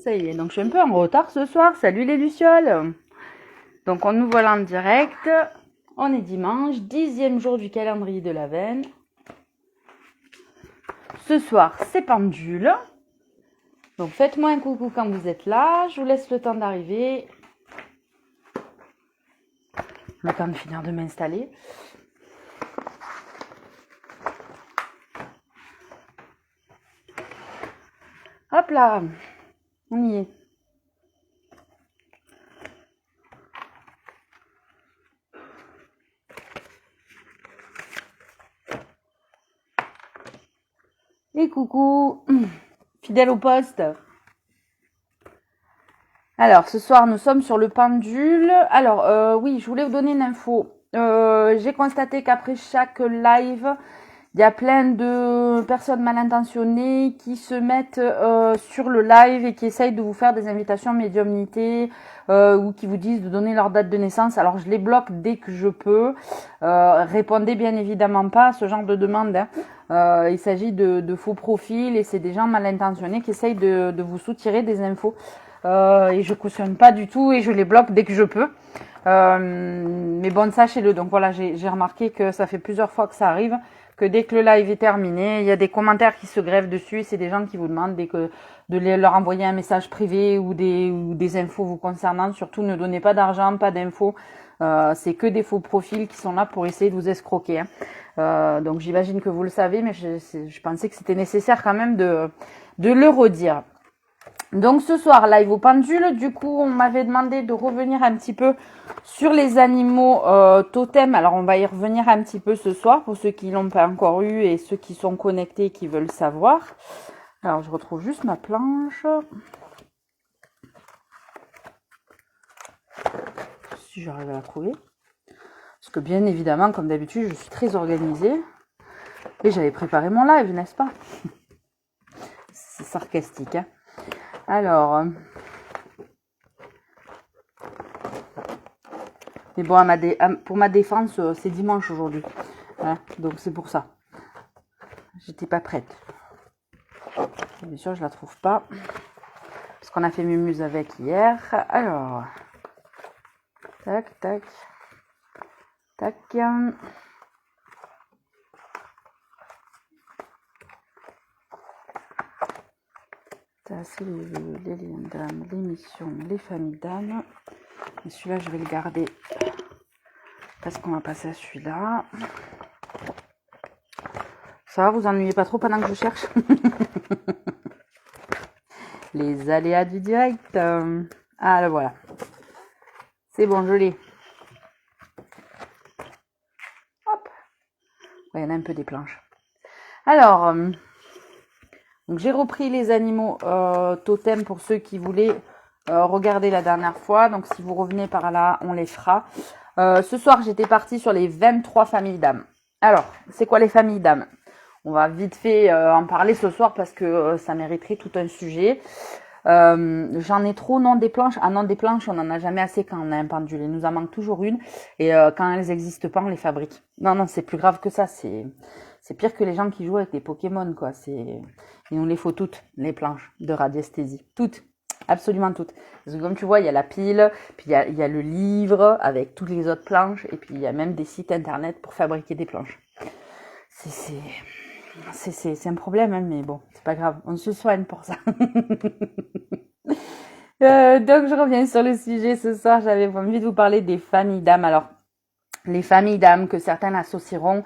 Ça y est, donc je suis un peu en retard ce soir. Salut les Lucioles. Donc on nous voilà en direct. On est dimanche, 10e jour du calendrier de l'Avent. Ce soir, c'est pendule. Donc faites-moi un coucou quand vous êtes là. Je vous laisse le temps d'arriver. Le temps de finir de m'installer. Hop là, on y est. Et coucou, fidèle au poste. Alors, ce soir, nous sommes sur le pendule. Alors, oui, je voulais vous donner une info. J'ai constaté qu'après chaque live, il y a plein de personnes mal intentionnées qui se mettent sur le live et qui essayent de vous faire des invitations médiumnité ou qui vous disent de donner leur date de naissance. Alors, je les bloque dès que je peux. Répondez bien évidemment pas à ce genre de demande. Il s'agit de faux profils et c'est des gens mal intentionnés qui essayent de vous soutirer des infos. Et je cautionne pas du tout et je les bloque dès que je peux. Mais bon, sachez-le. Donc voilà, j'ai remarqué que ça fait plusieurs fois que ça arrive, que dès que le live est terminé, il y a des commentaires qui se grèvent dessus. C'est des gens qui vous demandent de leur envoyer un message privé ou des infos vous concernant. Surtout, ne donnez pas d'argent, pas d'infos. C'est que des faux profils qui sont là pour essayer de vous escroquer. Donc j'imagine que vous le savez, mais je pensais que c'était nécessaire quand même de le redire. Donc ce soir, live au pendule. Du coup, on m'avait demandé de revenir un petit peu sur les animaux totems. Alors, on va y revenir un petit peu ce soir pour ceux qui l'ont pas encore eu et ceux qui sont connectés et qui veulent savoir. Alors, je retrouve juste ma planche. Si j'arrive à la trouver. Parce que bien évidemment, comme d'habitude, je suis très organisée. Et j'avais préparé mon live, n'est-ce pas? C'est sarcastique, hein. Alors, mais bon, pour ma défense, c'est dimanche aujourd'hui, hein, donc c'est pour ça. J'étais pas prête. Bien sûr, je la trouve pas, parce qu'on a fait mumuse avec hier. Alors, tac, tac, tac. Ça, c'est les liens d'âme, l'émission, les familles d'âme. Et celui-là, je vais le garder parce qu'on va passer à celui-là. Ça va, vous ennuyez pas trop pendant que je cherche? Les aléas du direct. Ah, là, voilà. C'est bon, je l'ai. Hop. Il y en a un peu des planches. Alors... Donc j'ai repris les animaux totems pour ceux qui voulaient regarder la dernière fois. Donc si vous revenez par là, on les fera. Ce soir, j'étais partie sur les 23 familles d'âmes. Alors, c'est quoi les familles d'âmes? On va vite fait en parler ce soir parce que ça mériterait tout un sujet. J'en ai trop, non, des planches. Ah non, des planches, on n'en a jamais assez quand on a un pendule. Il nous en manque toujours une. Et quand elles n'existent pas, on les fabrique. Non, c'est plus grave que ça. C'est pire que les gens qui jouent avec des Pokémon, quoi. Il nous les faut toutes, les planches de radiesthésie. Toutes. Absolument toutes. Parce que comme tu vois, il y a la pile, puis il y a le livre avec toutes les autres planches, et puis il y a même des sites internet pour fabriquer des planches. C'est un problème, hein, mais bon, c'est pas grave. On se soigne pour ça. Donc je reviens sur le sujet ce soir. J'avais envie de vous parler des familles d'âmes. Alors, les familles d'âmes que certains associeront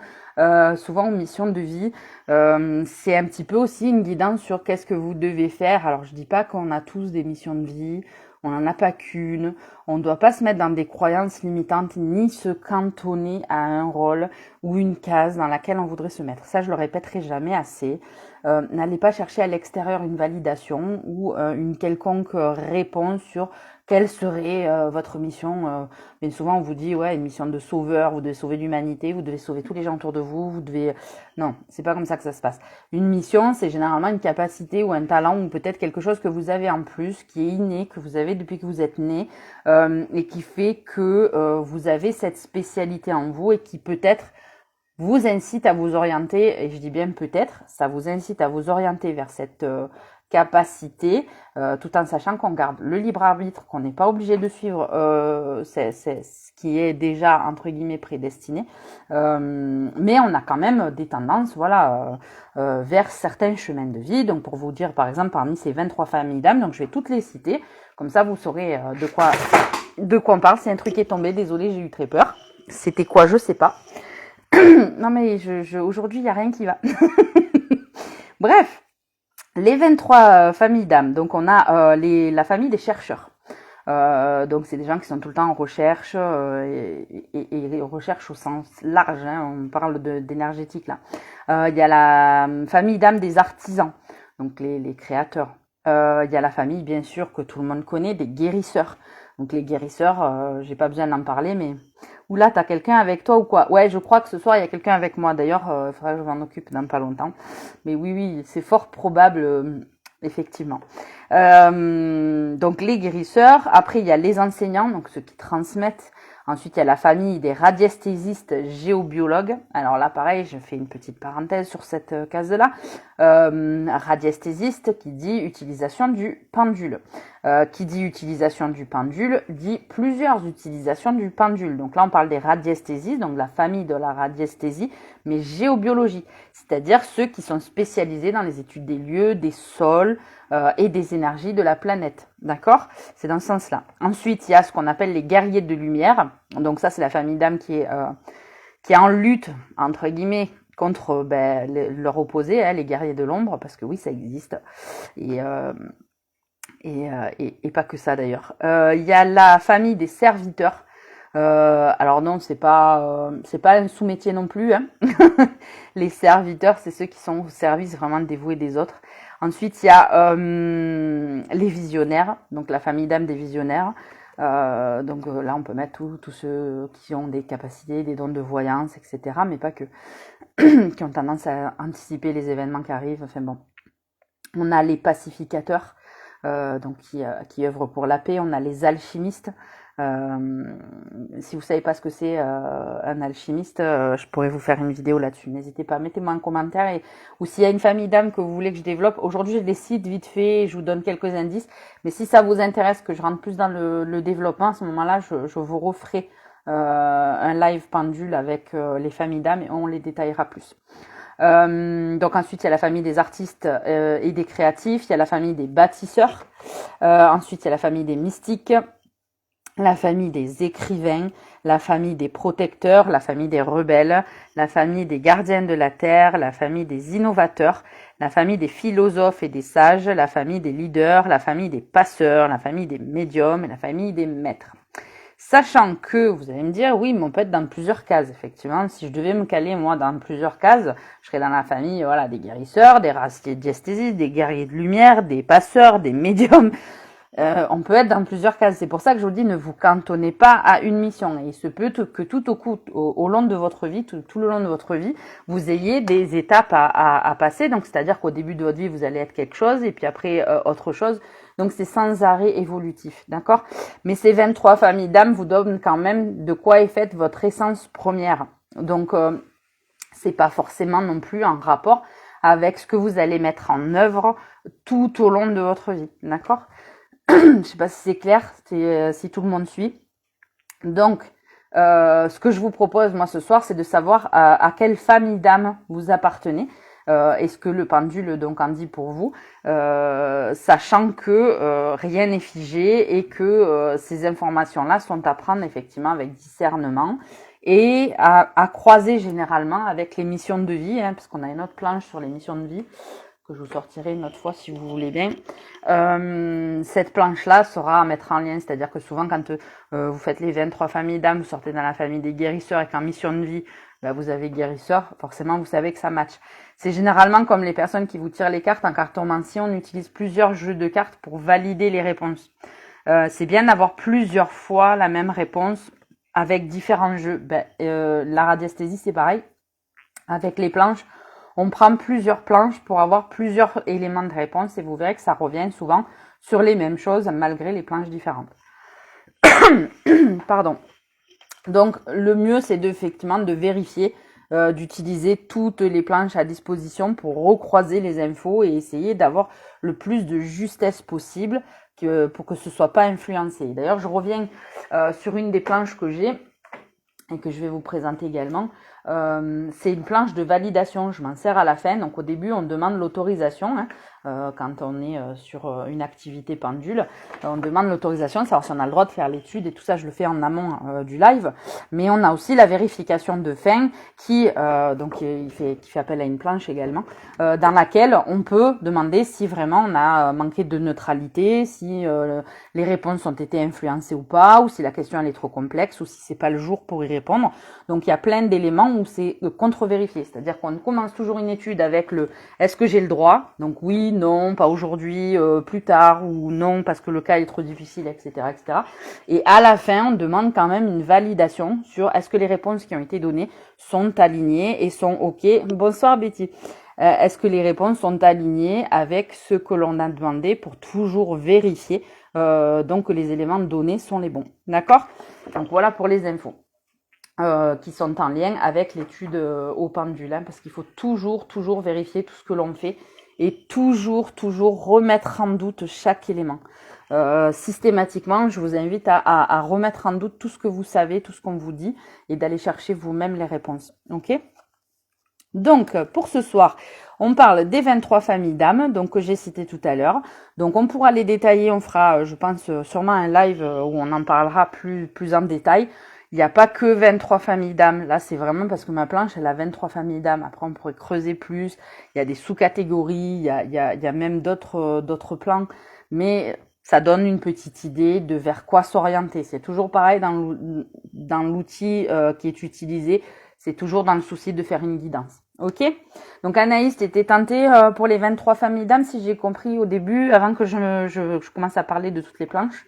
souvent aux missions de vie, c'est un petit peu aussi une guidance sur qu'est-ce que vous devez faire. Alors je dis pas qu'on a tous des missions de vie, on n'en a pas qu'une, on ne doit pas se mettre dans des croyances limitantes ni se cantonner à un rôle ou une case dans laquelle on voudrait se mettre. Ça, je le répéterai jamais assez. N'allez pas chercher à l'extérieur une validation ou une quelconque réponse sur quelle serait votre mission. Mais souvent, on vous dit, ouais, une mission de sauveur, vous devez sauver l'humanité, vous devez sauver tous les gens autour de vous, vous devez... Non, c'est pas comme ça que ça se passe. Une mission, c'est généralement une capacité ou un talent ou peut-être quelque chose que vous avez en plus, qui est inné, que vous avez depuis que vous êtes né et qui fait que vous avez cette spécialité en vous et qui peut-être vous incite à vous orienter, et je dis bien peut-être, ça vous incite à vous orienter vers cette capacités, tout en sachant qu'on garde le libre arbitre, qu'on n'est pas obligé de suivre c'est ce qui est déjà entre guillemets prédestiné, mais on a quand même des tendances, voilà, vers certains chemins de vie. Donc pour vous dire, par exemple, parmi ces 23 familles d'âmes, donc je vais toutes les citer, comme ça vous saurez de quoi on parle. C'est un truc qui est tombé, désolé, j'ai eu très peur. C'était quoi, je sais pas. Non mais aujourd'hui il y a rien qui va. Bref. Les 23 familles d'âmes, donc on a la famille des chercheurs. Donc c'est des gens qui sont tout le temps en recherche et recherche au sens large, hein, on parle d'énergétique là. Il y a la famille d'âmes des artisans, donc les créateurs. Il y a la famille bien sûr que tout le monde connaît des guérisseurs. Donc les guérisseurs, j'ai pas besoin d'en parler, mais oula, t'as quelqu'un avec toi ou quoi? Ouais, je crois que ce soir il y a quelqu'un avec moi. D'ailleurs, il faudra que je m'en occupe dans pas longtemps. Mais oui, c'est fort probable, effectivement. Donc les guérisseurs. Après, il y a les enseignants, donc ceux qui transmettent. Ensuite, il y a la famille des radiesthésistes géobiologues. Alors là, pareil, je fais une petite parenthèse sur cette case-là. Radiesthésiste qui dit utilisation du pendule. Qui dit utilisation du pendule dit plusieurs utilisations du pendule. Donc là, on parle des radiesthésistes, donc la famille de la radiesthésie, mais géobiologie. C'est-à-dire ceux qui sont spécialisés dans les études des lieux, des sols, et des énergies de la planète, d'accord? C'est dans ce sens-là. Ensuite, il y a ce qu'on appelle les guerriers de lumière. Donc ça, c'est la famille d'âmes qui est en lutte, entre guillemets, contre leur opposé, hein, les guerriers de l'ombre, parce que oui, ça existe. Et pas que ça d'ailleurs. Il y a la famille des serviteurs. Alors non, c'est pas un sous-métier non plus, hein. Les serviteurs, c'est ceux qui sont au service vraiment dévoués des autres. Ensuite, il y a les visionnaires, donc la famille d'âmes des visionnaires. Donc là, on peut mettre tous ceux qui ont des capacités, des dons de voyance, etc. Mais pas que, qui ont tendance à anticiper les événements qui arrivent. Enfin bon, on a les pacificateurs, donc qui œuvrent pour la paix. On a les alchimistes. Si vous savez pas ce que c'est un alchimiste, je pourrais vous faire une vidéo là-dessus. N'hésitez pas, mettez-moi un commentaire ou s'il y a une famille d'âmes que vous voulez que je développe. Aujourd'hui, je les cite vite fait, je vous donne quelques indices. Mais si ça vous intéresse que je rentre plus dans le développement, à ce moment-là, je vous referai un live pendule avec les familles d'âmes et on les détaillera plus. Donc ensuite il y a la famille des artistes et des créatifs, il y a la famille des bâtisseurs, ensuite il y a la famille des mystiques, la famille des écrivains, la famille des protecteurs, la famille des rebelles, la famille des gardiens de la terre, la famille des innovateurs, la famille des philosophes et des sages, la famille des leaders, la famille des passeurs, la famille des médiums et la famille des maîtres. Sachant que, vous allez me dire, oui, mais on peut être dans plusieurs cases, effectivement. Si je devais me caler, moi, dans plusieurs cases, je serais dans la famille, voilà, des guérisseurs, des radiesthésistes, des guerriers de lumière, des passeurs, des médiums. On peut être dans plusieurs cases. C'est pour ça que je vous dis, ne vous cantonnez pas à une mission. Et il se peut que tout au long de votre vie, tout le long de votre vie, vous ayez des étapes à passer. Donc, c'est-à-dire qu'au début de votre vie, vous allez être quelque chose et puis après, autre chose. Donc, c'est sans arrêt évolutif, d'accord? Mais ces 23 familles d'âmes vous donnent quand même de quoi est faite votre essence première. Donc, c'est pas forcément non plus en rapport avec ce que vous allez mettre en œuvre tout au long de votre vie, d'accord? Je sais pas si c'est clair, si tout le monde suit. Donc, ce que je vous propose, moi, ce soir, c'est de savoir à quelle famille d'âmes vous appartenez. Est-ce que le pendule donc en dit pour vous, sachant que rien n'est figé et que ces informations-là sont à prendre effectivement avec discernement et à croiser généralement avec les missions de vie, hein, parce qu'on a une autre planche sur les missions de vie que je vous sortirai une autre fois si vous voulez bien. Cette planche-là sera à mettre en lien, c'est-à-dire que souvent quand vous faites les 23 familles d'âmes, vous sortez dans la famille des guérisseurs et qu'en mission de vie, vous avez guérisseur, forcément vous savez que ça match. C'est généralement comme les personnes qui vous tirent les cartes en cartomancie, on utilise plusieurs jeux de cartes pour valider les réponses. C'est bien d'avoir plusieurs fois la même réponse avec différents jeux. La radiesthésie c'est pareil, avec les planches, on prend plusieurs planches pour avoir plusieurs éléments de réponse et vous verrez que ça revient souvent sur les mêmes choses malgré les planches différentes. Pardon. Donc le mieux c'est effectivement de vérifier d'utiliser toutes les planches à disposition pour recroiser les infos et essayer d'avoir le plus de justesse possible pour que ce soit pas influencé. D'ailleurs, je reviens sur une des planches que j'ai et que je vais vous présenter également. C'est une planche de validation, je m'en sers à la fin. Donc au début, on demande l'autorisation quand on est sur une activité pendule. On demande l'autorisation, savoir si on a le droit de faire l'étude et tout ça, je le fais en amont du live. Mais on a aussi la vérification de fin qui fait appel à une planche également, dans laquelle on peut demander si vraiment on a manqué de neutralité, si les réponses ont été influencées ou pas, ou si la question elle est trop complexe, ou si c'est pas le jour pour y répondre. Donc il y a plein d'éléments où c'est contre-vérifié, c'est-à-dire qu'on commence toujours une étude avec le est-ce que j'ai le droit, donc oui, non, pas aujourd'hui, plus tard, ou non parce que le cas est trop difficile, etc., etc. Et à la fin, on demande quand même une validation sur est-ce que les réponses qui ont été données sont alignées et sont OK. Bonsoir Betty. Est-ce que les réponses sont alignées avec ce que l'on a demandé pour toujours vérifier donc que les éléments donnés sont les bons. D'accord? Donc voilà pour les infos. Qui sont en lien avec l'étude au pendule, parce qu'il faut toujours vérifier tout ce que l'on fait et toujours remettre en doute chaque élément. Systématiquement, je vous invite à remettre en doute tout ce que vous savez, tout ce qu'on vous dit et d'aller chercher vous-même les réponses. Ok? Donc, pour ce soir, on parle des 23 familles d'âmes, donc que j'ai cité tout à l'heure. Donc, on pourra les détailler, on fera, je pense, sûrement un live où on en parlera plus en détail. Il n'y a pas que 23 familles d'âmes. Là, c'est vraiment parce que ma planche, elle a 23 familles d'âmes. Après, on pourrait creuser plus. Il y a des sous-catégories, il y a même d'autres plans. Mais ça donne une petite idée de vers quoi s'orienter. C'est toujours pareil dans l'outil qui est utilisé. C'est toujours dans le souci de faire une guidance. Ok? Donc Anaïs, t'étais tentée pour les 23 familles d'âmes, si j'ai compris au début, avant que je commence à parler de toutes les planches.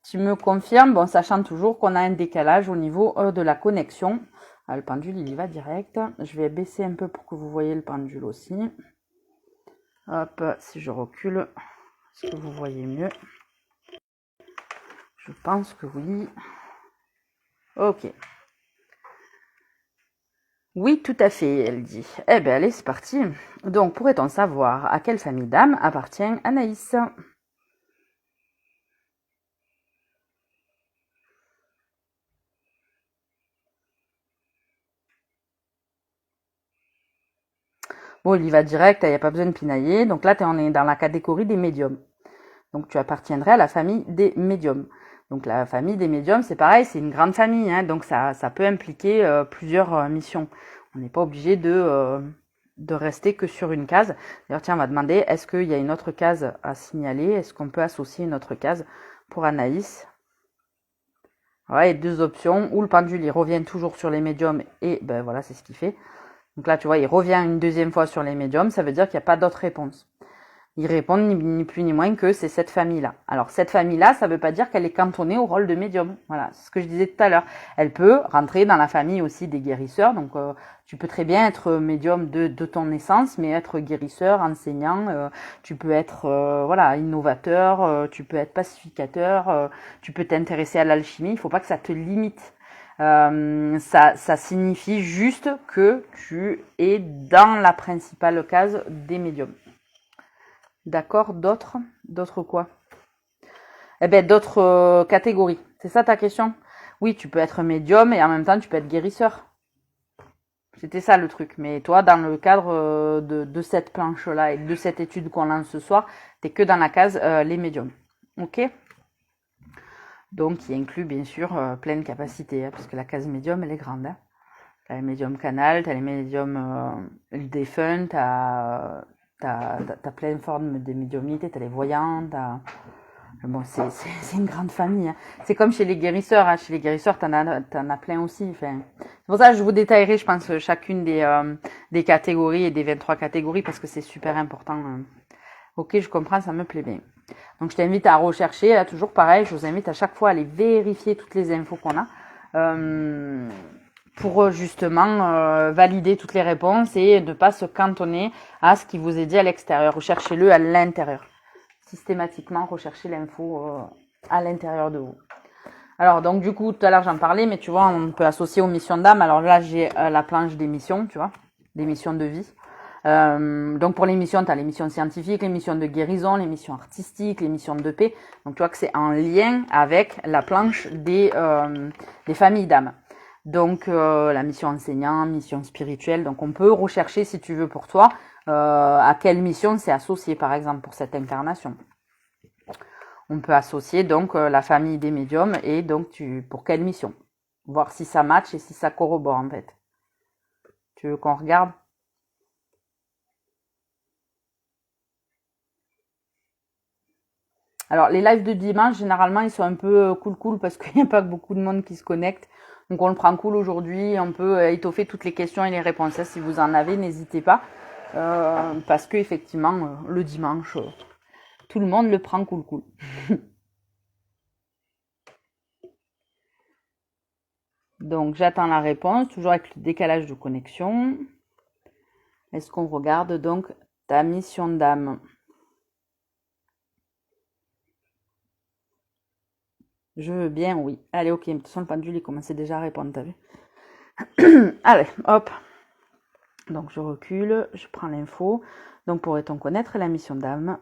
Tu me confirmes, bon, sachant toujours qu'on a un décalage au niveau de la connexion. Ah, le pendule, il y va direct. Je vais baisser un peu pour que vous voyez le pendule aussi. Hop, si je recule, est-ce que vous voyez mieux? Je pense que oui. Ok. Oui, tout à fait, elle dit. Eh bien, allez, c'est parti. Donc, pourrait-on savoir à quelle famille d'âmes appartient Anaïs? Bon, il y va direct, il n'y a pas besoin de pinailler. Donc là, on est dans la catégorie des médiums. Donc, tu appartiendrais à la famille des médiums. Donc, la famille des médiums, c'est pareil, c'est une grande famille. Hein, donc, ça peut impliquer plusieurs missions. On n'est pas obligé de rester que sur une case. D'ailleurs, tiens, on va demander, est-ce qu'il y a une autre case à signaler? Est-ce qu'on peut associer une autre case pour Anaïs? Ouais, il y a deux options. Ou le pendule, il revient toujours sur les médiums. Et ben voilà, c'est ce qu'il fait. Donc là, tu vois, il revient une deuxième fois sur les médiums. Ça veut dire qu'il n'y a pas d'autre réponse. Ils répondent ni plus ni moins que c'est cette famille-là. Alors, cette famille-là, ça ne veut pas dire qu'elle est cantonnée au rôle de médium. Voilà, c'est ce que je disais tout à l'heure. Elle peut rentrer dans la famille aussi des guérisseurs. Donc, tu peux très bien être médium de ton naissance, mais être guérisseur, enseignant. Tu peux être innovateur. Tu peux être pacificateur. Tu peux t'intéresser à l'alchimie. Il ne faut pas que ça te limite. Ça signifie juste que tu es dans la principale case des médiums. D'accord, d'autres quoi? Eh bien, d'autres catégories. C'est ça ta question? Oui, tu peux être médium et en même temps, tu peux être guérisseur. C'était ça le truc. Mais toi, dans le cadre de cette planche-là et de cette étude qu'on lance ce soir, t'es que dans la case les médiums. Ok? Donc, qui inclut bien sûr pleine capacité, hein, parce que la case médium, elle est grande. Hein. T'as les médiums canal, t'as les médiums défunts, t'as plein de formes de médiumnité, t'as les voyants, bon, c'est une grande famille. Hein. C'est comme chez les guérisseurs. Hein. Chez les guérisseurs, t'en as plein aussi. Enfin, c'est pour ça que je vous détaillerai, je pense, chacune des catégories et des 23 catégories parce que c'est super important. Hein. Ok, je comprends, ça me plaît bien. Donc, je t'invite à rechercher. Là, toujours pareil, je vous invite à chaque fois à aller vérifier toutes les infos qu'on a. Pour justement valider toutes les réponses et ne pas se cantonner à ce qui vous est dit à l'extérieur. Recherchez-le à l'intérieur. Systématiquement, recherchez l'info à l'intérieur de vous. Alors, donc, du coup, tout à l'heure, j'en parlais, mais tu vois, on peut associer aux missions d'âme. Alors là, j'ai la planche des missions, tu vois, des missions de vie. Donc, pour les missions, tu as les missions scientifiques, les missions de guérison, les missions artistiques, les missions de paix. Donc, tu vois que c'est en lien avec la planche des familles d'âme. Donc, la mission enseignant, mission spirituelle. Donc, on peut rechercher, si tu veux, pour toi, à quelle mission c'est associé, par exemple, pour cette incarnation. On peut associer donc la famille des médiums et donc pour quelle mission. Voir si ça match et si ça corrobore en fait. Tu veux qu'on regarde? Alors les lives de dimanche, généralement, ils sont un peu cool parce qu'il n'y a pas beaucoup de monde qui se connecte. Donc on le prend cool aujourd'hui, on peut étoffer toutes les questions et les réponses. Si vous en avez, n'hésitez pas. Parce que effectivement, le dimanche, tout le monde le prend cool. Donc j'attends la réponse, toujours avec le décalage de connexion. Est-ce qu'on regarde donc ta mission d'âme? Je veux bien, oui. Allez, ok. De toute façon, le pendule, il commençait déjà à répondre, t'as vu? Allez, hop. Donc, je recule, je prends l'info. Donc, pourrait-on connaître la mission d'âme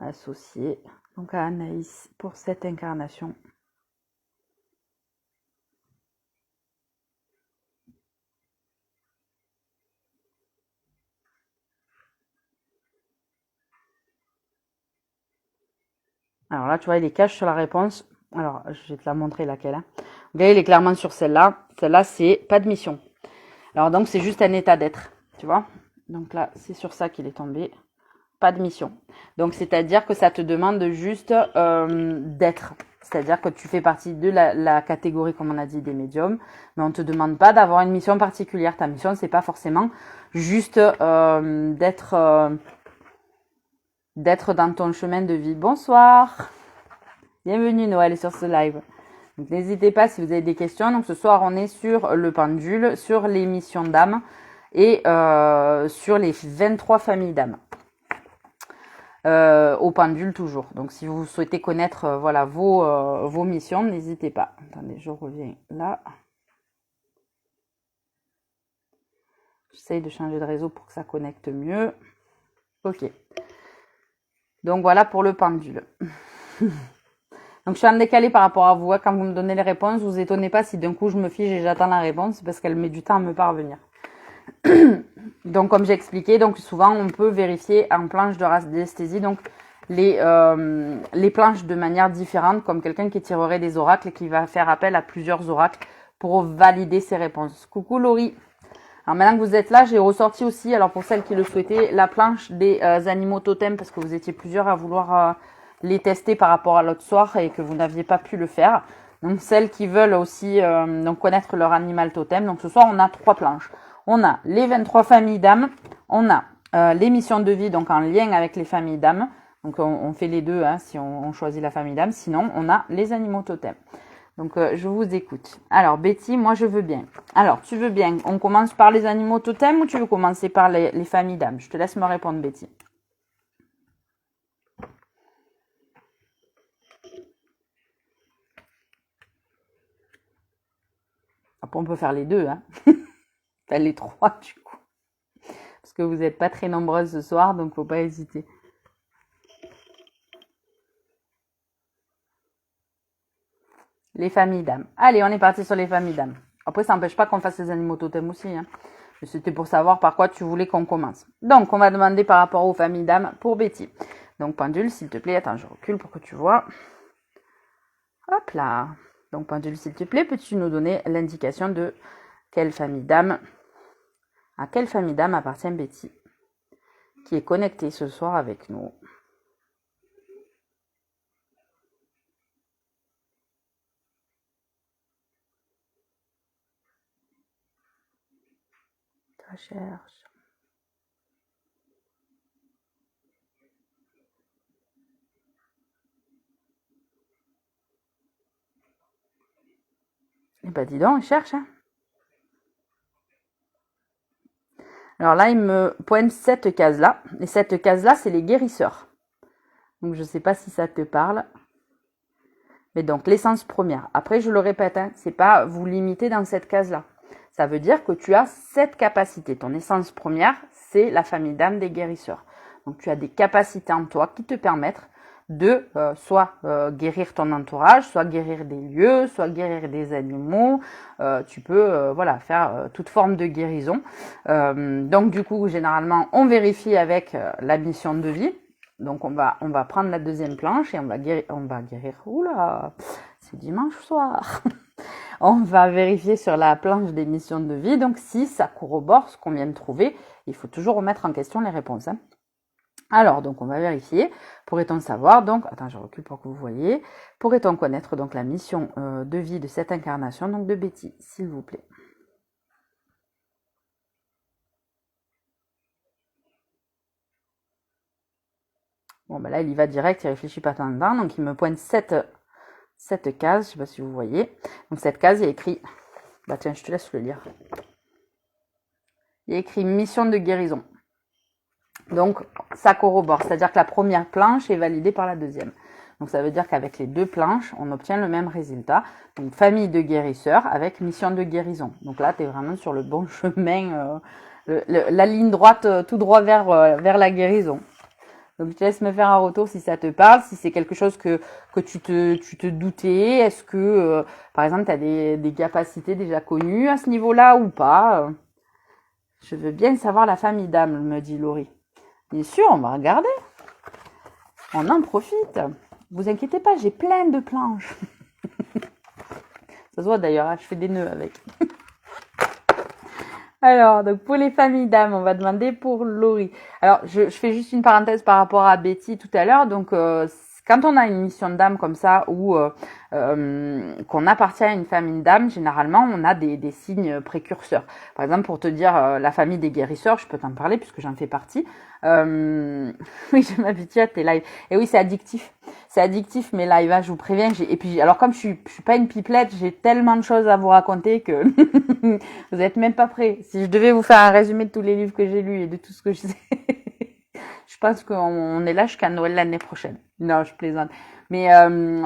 associée donc à Anaïs pour cette incarnation? Alors là, tu vois, il est cache sur la réponse. Alors, je vais te la montrer laquelle. Hein. Vous voyez, il est clairement sur celle-là. Celle-là, c'est pas de mission. Alors, donc, c'est juste un état d'être. Tu vois? Donc là, c'est sur ça qu'il est tombé. Pas de mission. Donc, c'est-à-dire que ça te demande juste d'être. C'est-à-dire que tu fais partie de la catégorie, comme on a dit, des médiums. Mais on ne te demande pas d'avoir une mission particulière. Ta mission, c'est pas forcément juste d'être dans ton chemin de vie. Bonsoir. Bienvenue Noël sur ce live. Donc n'hésitez pas si vous avez des questions. Donc ce soir on est sur le pendule, sur les missions d'âme et sur les 23 familles d'âme. Au pendule toujours. Donc si vous souhaitez connaître voilà vos missions, n'hésitez pas. Attendez, je reviens là. J'essaye de changer de réseau pour que ça connecte mieux. Ok. Donc voilà pour le pendule. Donc je suis en décalé par rapport à vous. Quand vous me donnez les réponses, vous étonnez pas si d'un coup je me fige et j'attends la réponse parce qu'elle met du temps à me parvenir. Donc comme j'ai expliqué, donc souvent on peut vérifier en planche de radiesthésie donc les planches de manière différente, comme quelqu'un qui tirerait des oracles et qui va faire appel à plusieurs oracles pour valider ses réponses. Coucou Laurie. Alors maintenant que vous êtes là, j'ai ressorti aussi, alors pour celles qui le souhaitaient, la planche des animaux totems parce que vous étiez plusieurs à vouloir les tester par rapport à l'autre soir et que vous n'aviez pas pu le faire. Donc celles qui veulent aussi donc connaître leur animal totem. Donc ce soir, on a 3 planches. On a les 23 familles d'âmes. On a les missions de vie, donc en lien avec les familles d'âmes. Donc on fait les deux hein, si on choisit la famille d'âmes. Sinon, on a les animaux totems. Donc je vous écoute. Alors Betty, moi je veux bien. Alors tu veux bien, on commence par les animaux totems ou tu veux commencer par les familles d'âmes? Je te laisse me répondre Betty. Après on peut faire les deux, hein. Enfin, les 3 du coup. Parce que vous n'êtes pas très nombreuses ce soir, donc faut pas hésiter. Les familles d'âmes. Allez, on est parti sur les familles d'âmes. Après, ça n'empêche pas qu'on fasse les animaux totems aussi. Hein. C'était pour savoir par quoi tu voulais qu'on commence. Donc, on va demander par rapport aux familles d'âmes pour Betty. Donc, pendule, s'il te plaît. Attends, je recule pour que tu vois. Hop là. Donc, pendule, s'il te plaît, peux-tu nous donner l'indication de quelle famille d'âmes, à quelle famille d'âmes appartient Betty, qui est connectée ce soir avec nous. Je cherche. Eh ben, dis donc, il cherche, hein. Alors là, il me pointe cette case-là. Et cette case-là, c'est les guérisseurs. Donc, je ne sais pas si ça te parle. Mais donc, l'essence première. Après, je le répète, hein, c'est pas vous limiter dans cette case-là. Ça veut dire que tu as cette capacité. Ton essence première, c'est la famille d'âme des guérisseurs. Donc, tu as des capacités en toi qui te permettent de soit guérir ton entourage, soit guérir des lieux, soit guérir des animaux. Tu peux voilà, faire toute forme de guérison. Donc, du coup, généralement, on vérifie avec la mission de vie. Donc on va prendre la deuxième planche et on va guérir. Oula, c'est dimanche soir. On va vérifier sur la planche des missions de vie. Donc si ça corrobore ce qu'on vient de trouver, il faut toujours remettre en question les réponses. Hein. Alors donc on va vérifier. Pourrait-on savoir donc, attends je recule pour que vous voyez. Pourrait-on connaître donc la mission de vie de cette incarnation donc de Betty, s'il vous plaît. Bon ben là il y va direct, il réfléchit pas tant dedans, donc il me pointe cette case, je sais pas si vous voyez. Donc cette case, il y a écrit, bah tiens, je te laisse le lire. Il y a écrit mission de guérison. Donc ça corrobore, c'est-à-dire que la première planche est validée par la deuxième. Donc ça veut dire qu'avec les deux planches, on obtient le même résultat. Donc famille de guérisseurs avec mission de guérison. Donc là, tu es vraiment sur le bon chemin, la ligne droite, tout droit vers la guérison. Donc, je te laisse me faire un retour si ça te parle, si c'est quelque chose que tu te doutais. Est-ce que, par exemple, tu as des capacités déjà connues à ce niveau-là ou pas? Je veux bien savoir la famille d'âme, me dit Laurie. Bien sûr, on va regarder. On en profite. Vous inquiétez pas, j'ai plein de planches. Ça se voit d'ailleurs, hein, je fais des nœuds avec. Alors, donc pour les familles d'âmes, on va demander pour Laurie. Alors, je fais juste une parenthèse par rapport à Betty tout à l'heure. Donc, quand on a une mission d'âme comme ça, ou qu'on appartient à une famille d'âmes, généralement, on a des signes précurseurs. Par exemple, pour te dire la famille des guérisseurs, je peux t'en parler puisque j'en fais partie. Oui, je m'habitue à tes lives. Et oui, c'est addictif. C'est addictif mes lives, hein, je vous préviens. Et puis, alors comme je suis pas une pipelette, j'ai tellement de choses à vous raconter que vous êtes même pas prêts. Si je devais vous faire un résumé de tous les livres que j'ai lus et de tout ce que je sais, je pense qu'on est là jusqu'à Noël l'année prochaine. Non, je plaisante. Mais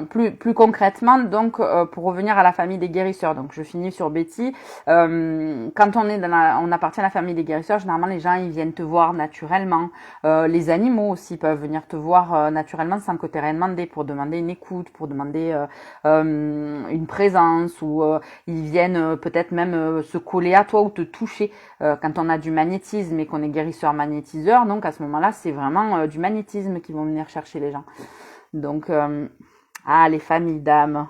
plus concrètement, donc pour revenir à la famille des guérisseurs, donc je finis sur Betty. Quand on appartient à la famille des guérisseurs, généralement les gens ils viennent te voir naturellement. Les animaux aussi peuvent venir te voir naturellement sans que tu aies rien demandé, pour demander une écoute, pour demander une présence, ou ils viennent peut-être même se coller à toi ou te toucher quand on a du magnétisme et qu'on est guérisseur magnétiseur. Donc à ce moment-là, c'est vraiment du magnétisme qui vont venir chercher les gens. Donc, les familles d'âmes.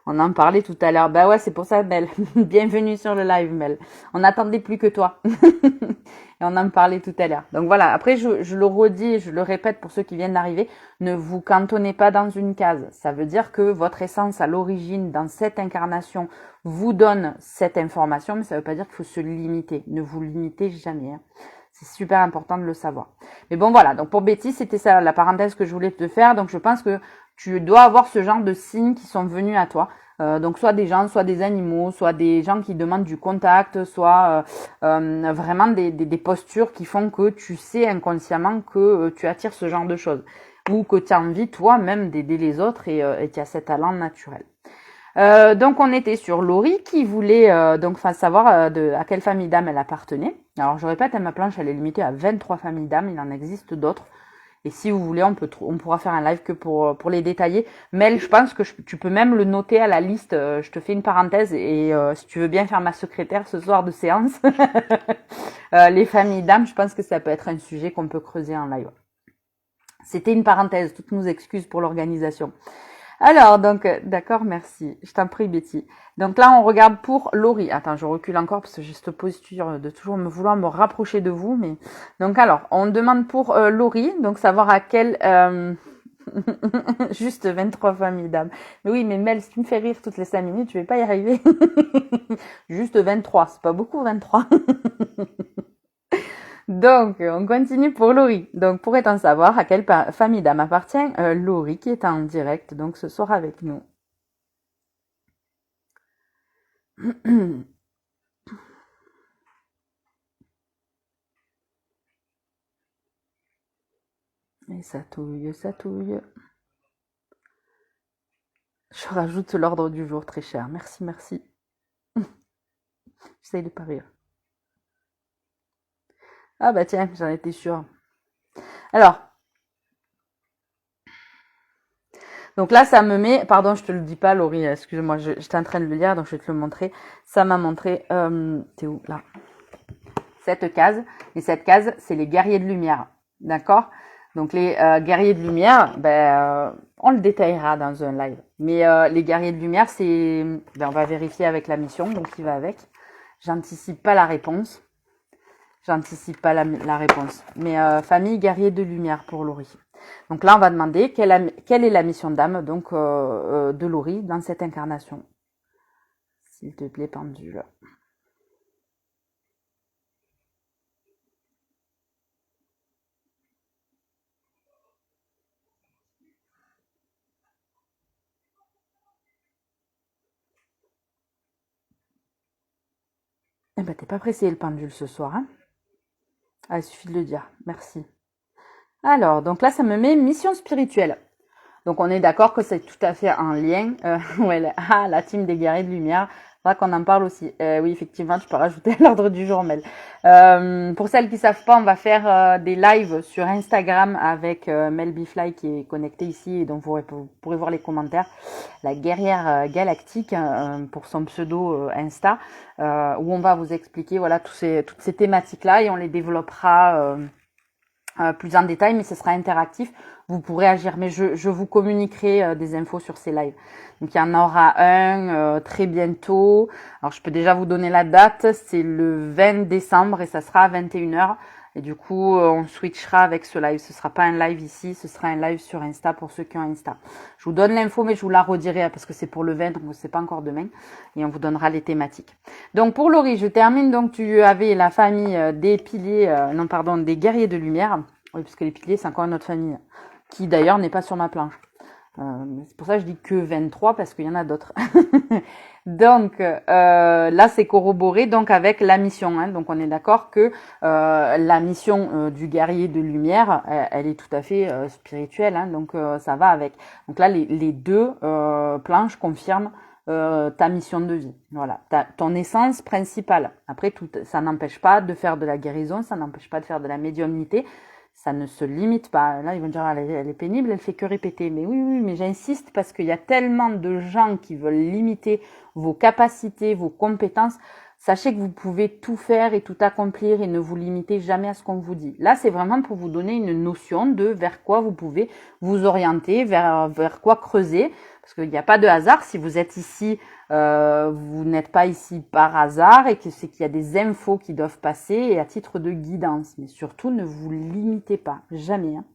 On en parlait tout à l'heure. Bah ouais, c'est pour ça, Mel. Bienvenue sur le live, Mel. On n'attendait plus que toi. Et on en parlait tout à l'heure. Donc voilà, après, je le redis, je le répète pour ceux qui viennent d'arriver, ne vous cantonnez pas dans une case. Ça veut dire que votre essence à l'origine, dans cette incarnation, vous donne cette information, mais ça veut pas dire qu'il faut se limiter. Ne vous limitez jamais. Hein. C'est super important de le savoir. Mais bon, voilà. Donc, pour Betty, c'était ça, la parenthèse que je voulais te faire. Donc, je pense que tu dois avoir ce genre de signes qui sont venus à toi. Donc, soit des gens, soit des animaux, soit des gens qui demandent du contact, soit vraiment des postures qui font que tu sais inconsciemment que tu attires ce genre de choses. Ou que tu as envie, toi-même, d'aider les autres et tu as cet talent naturel. Donc on était sur Laurie qui voulait donc savoir à quelle famille d'âmes elle appartenait. Alors je répète, ma planche elle est limitée à 23 familles d'âmes, il en existe d'autres. Et si vous voulez, on pourra faire un live que pour les détailler. Mel, je pense que tu peux même le noter à la liste. Je te fais une parenthèse et si tu veux bien faire ma secrétaire ce soir de séance, les familles d'âmes, je pense que ça peut être un sujet qu'on peut creuser en live. C'était une parenthèse, toutes nos excuses pour l'organisation. Alors, donc, d'accord, merci. Je t'en prie, Betty. Donc là, on regarde pour Laurie. Attends, je recule encore parce que j'ai cette posture de toujours vouloir me rapprocher de vous. Mais donc, alors, on demande pour Laurie, donc savoir à quelle... Juste 23 familles d'âmes. Mais oui, mais Mel, si tu me fais rire toutes les 5 minutes, je vais pas y arriver. Juste 23, c'est pas beaucoup 23. Donc, on continue pour Laurie. Donc, pourrait-on savoir à quelle famille d'âme appartient Laurie qui est en direct, donc ce soir avec nous. Et ça touille, ça touille. Je rajoute l'ordre du jour, très cher. Merci, merci. J'essaye de pas rire. Ah bah tiens, j'en étais sûre. Alors, donc là, ça me met... Pardon, je te le dis pas, Laurie, excuse-moi, j'étais en train de le lire, donc je vais te le montrer. Ça m'a montré... t'es où? Là. Cette case. Et cette case, c'est les guerriers de lumière. D'accord? Donc les guerriers de lumière, on le détaillera dans un live. Mais les guerriers de lumière, c'est... on va vérifier avec la mission, donc qui va avec. J'anticipe pas la réponse. J'anticipe pas la réponse. Mais famille guerrier de lumière pour Laurie. Donc là, on va demander quelle est la mission d'âme donc de Laurie dans cette incarnation. S'il te plaît, pendule. Eh ben, t'es pas pressé le pendule ce soir, hein? Ah, il suffit de le dire. Merci. Alors, donc là, ça me met mission spirituelle. Donc, on est d'accord que c'est tout à fait un lien. Ouais, la team des guerriers de lumière. Faudra qu'on en parle aussi. Oui, effectivement, tu peux rajouter à l'ordre du jour, Mel. Pour celles qui savent pas, on va faire des lives sur Instagram avec Mel Bifly qui est connectée ici et donc vous pourrez voir les commentaires. La guerrière galactique pour son pseudo Insta, où on va vous expliquer voilà toutes ces thématiques-là et on les développera plus en détail, mais ce sera interactif. Vous pourrez agir, mais je vous communiquerai des infos sur ces lives. Donc il y en aura un très bientôt. Alors je peux déjà vous donner la date, c'est le 20 décembre et ça sera à 21h. Et du coup, on switchera avec ce live. Ce sera pas un live ici, ce sera un live sur Insta pour ceux qui ont Insta. Je vous donne l'info, mais je vous la redirai parce que c'est pour le 20, donc c'est pas encore demain. Et on vous donnera les thématiques. Donc pour Laurie, je termine. Donc tu avais la famille des piliers, des guerriers de lumière. Oui, parce que les piliers, c'est encore une autre famille qui d'ailleurs n'est pas sur ma planche. C'est pour ça que je dis que 23 parce qu'il y en a d'autres. Donc là c'est corroboré donc avec la mission. Hein. Donc on est d'accord que la mission du guerrier de lumière, elle est tout à fait spirituelle. Hein. Donc ça va avec. Donc là les deux planches confirment ta mission de vie. Voilà, ton essence principale. Après ça n'empêche pas de faire de la guérison, ça n'empêche pas de faire de la médiumnité. Ça ne se limite pas. Là, ils vont dire, elle est pénible, elle fait que répéter. Mais oui, mais j'insiste parce qu'il y a tellement de gens qui veulent limiter vos capacités, vos compétences. Sachez que vous pouvez tout faire et tout accomplir et ne vous limitez jamais à ce qu'on vous dit. Là, c'est vraiment pour vous donner une notion de vers quoi vous pouvez vous orienter, vers quoi creuser. Parce qu'il n'y a pas de hasard. Si vous êtes ici, vous n'êtes pas ici par hasard et que c'est qu'il y a des infos qui doivent passer et à titre de guidance. Mais surtout, ne vous limitez pas. Jamais. Hein.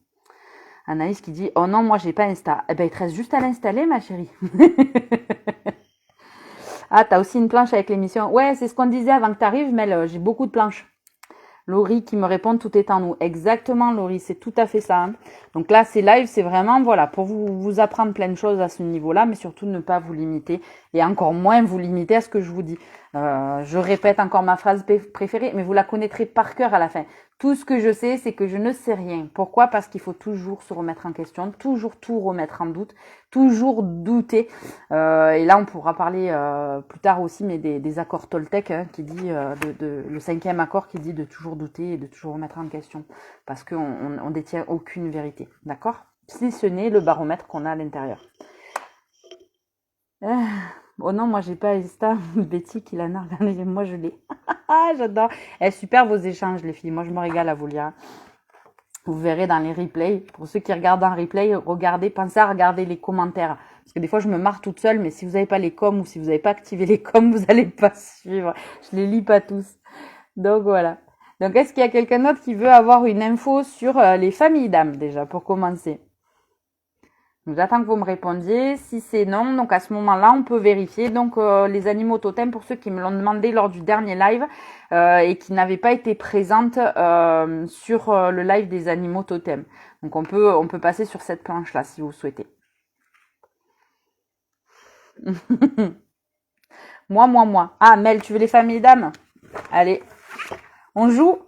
Anaïs qui dit « Oh non, moi, j'ai pas Insta. » Eh ben, il te reste juste à l'installer, ma chérie. Ah, t'as aussi une planche avec l'émission. Ouais, c'est ce qu'on disait avant que t'arrives, mais j'ai beaucoup de planches. Laurie qui me répond tout est en nous. Exactement, Laurie, c'est tout à fait ça. Hein. Donc là, c'est live, c'est vraiment voilà pour vous apprendre plein de choses à ce niveau-là, mais surtout ne pas vous limiter et encore moins vous limiter à ce que je vous dis. Je répète encore ma phrase préférée, mais vous la connaîtrez par cœur à la fin. Tout ce que je sais, c'est que je ne sais rien. Pourquoi? Parce qu'il faut toujours se remettre en question, toujours tout remettre en doute, toujours douter. Et là, on pourra parler plus tard aussi, mais des accords Toltec hein, qui dit le 5e accord qui dit de toujours douter et de toujours remettre en question, parce qu'on détient aucune vérité, d'accord? Si ce n'est le baromètre qu'on a à l'intérieur. Oh non, moi j'ai pas Insta. Betty qui la nargue, moi je l'ai. J'adore. Super vos échanges les filles, moi je me régale à vous lire. Vous verrez dans les replays. Pour ceux qui regardent en replay, pensez à regarder les commentaires. Parce que des fois, je me marre toute seule, mais si vous n'avez pas les coms ou si vous n'avez pas activé les coms, vous n'allez pas suivre. Je les lis pas tous. Donc voilà. Donc est-ce qu'il y a quelqu'un d'autre qui veut avoir une info sur les familles d'âmes déjà, pour commencer? Donc j'attends que vous me répondiez. Si c'est non, donc à ce moment-là, on peut vérifier. Donc les animaux totems, pour ceux qui me l'ont demandé lors du dernier live et qui n'avaient pas été présentes sur le live des animaux totems. Donc on peut passer sur cette planche-là si vous souhaitez. Moi. Ah Mel, tu veux les familles d'âmes? Allez, on joue.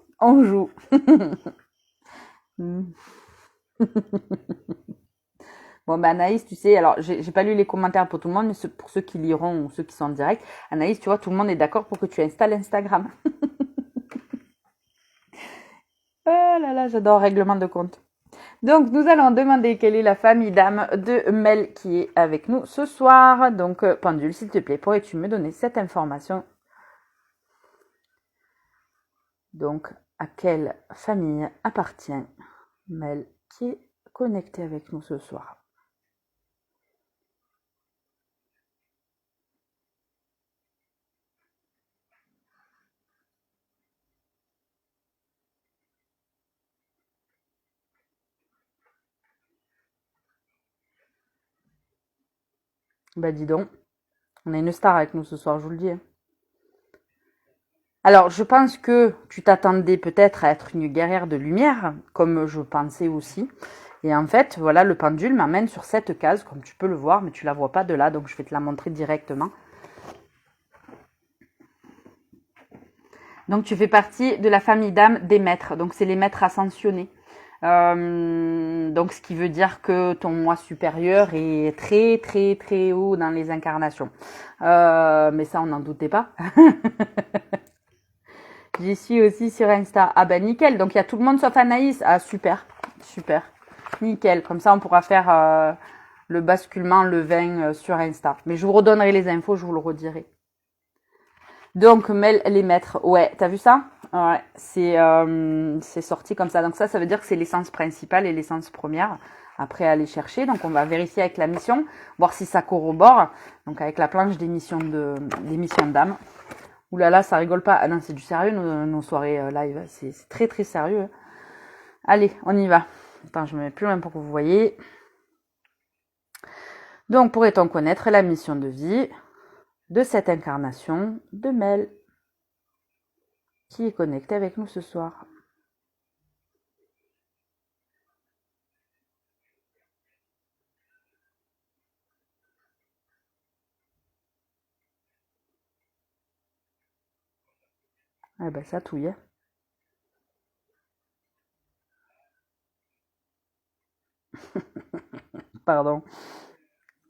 Bon, ben Anaïs, tu sais, alors j'ai pas lu les commentaires pour tout le monde, mais pour ceux qui liront ou ceux qui sont en direct, Anaïs, tu vois, tout le monde est d'accord pour que tu installes Instagram. Oh là là, j'adore règlement de compte. Donc, nous allons demander quelle est la famille d'âme de Mel qui est avec nous ce soir. Donc, Pendule, s'il te plaît, pourrais-tu me donner cette information? Donc, à quelle famille appartient Mel qui est connectée avec nous ce soir? Bah dis donc, on a une star avec nous ce soir, je vous le dis. Alors, je pense que tu t'attendais peut-être à être une guerrière de lumière, comme je pensais aussi. Et en fait, voilà, le pendule m'amène sur cette case, comme tu peux le voir, mais tu la vois pas de là, donc je vais te la montrer directement. Donc, tu fais partie de la famille d'âmes des maîtres. Donc, c'est les maîtres ascensionnés. Donc, ce qui veut dire que ton moi supérieur est très, très, très haut dans les incarnations. Mais ça, on n'en doutait pas. J'y suis aussi sur Insta. Ah ben, nickel. Donc, il y a tout le monde sauf Anaïs. Ah, super. Super. Nickel. Comme ça, on pourra faire le basculement le 20 sur Insta. Mais je vous redonnerai les infos, je vous le redirai. Donc, Mel, les maîtres. Ouais, t'as vu ça? Ouais, c'est sorti comme ça. Donc ça veut dire que c'est l'essence principale et l'essence première. Après, aller chercher. Donc, on va vérifier avec la mission, voir si ça corrobore. Donc, avec la planche des missions d'âme. Ouh là là, ça rigole pas. Ah non, c'est du sérieux, nos soirées live. C'est très, très sérieux. Allez, on y va. Attends, je me mets plus loin pour que vous voyez. Donc, pourrait-on connaître la mission de vie de cette incarnation de Mel qui est connectée avec nous ce soir? Ah ben, ça touille. Pardon.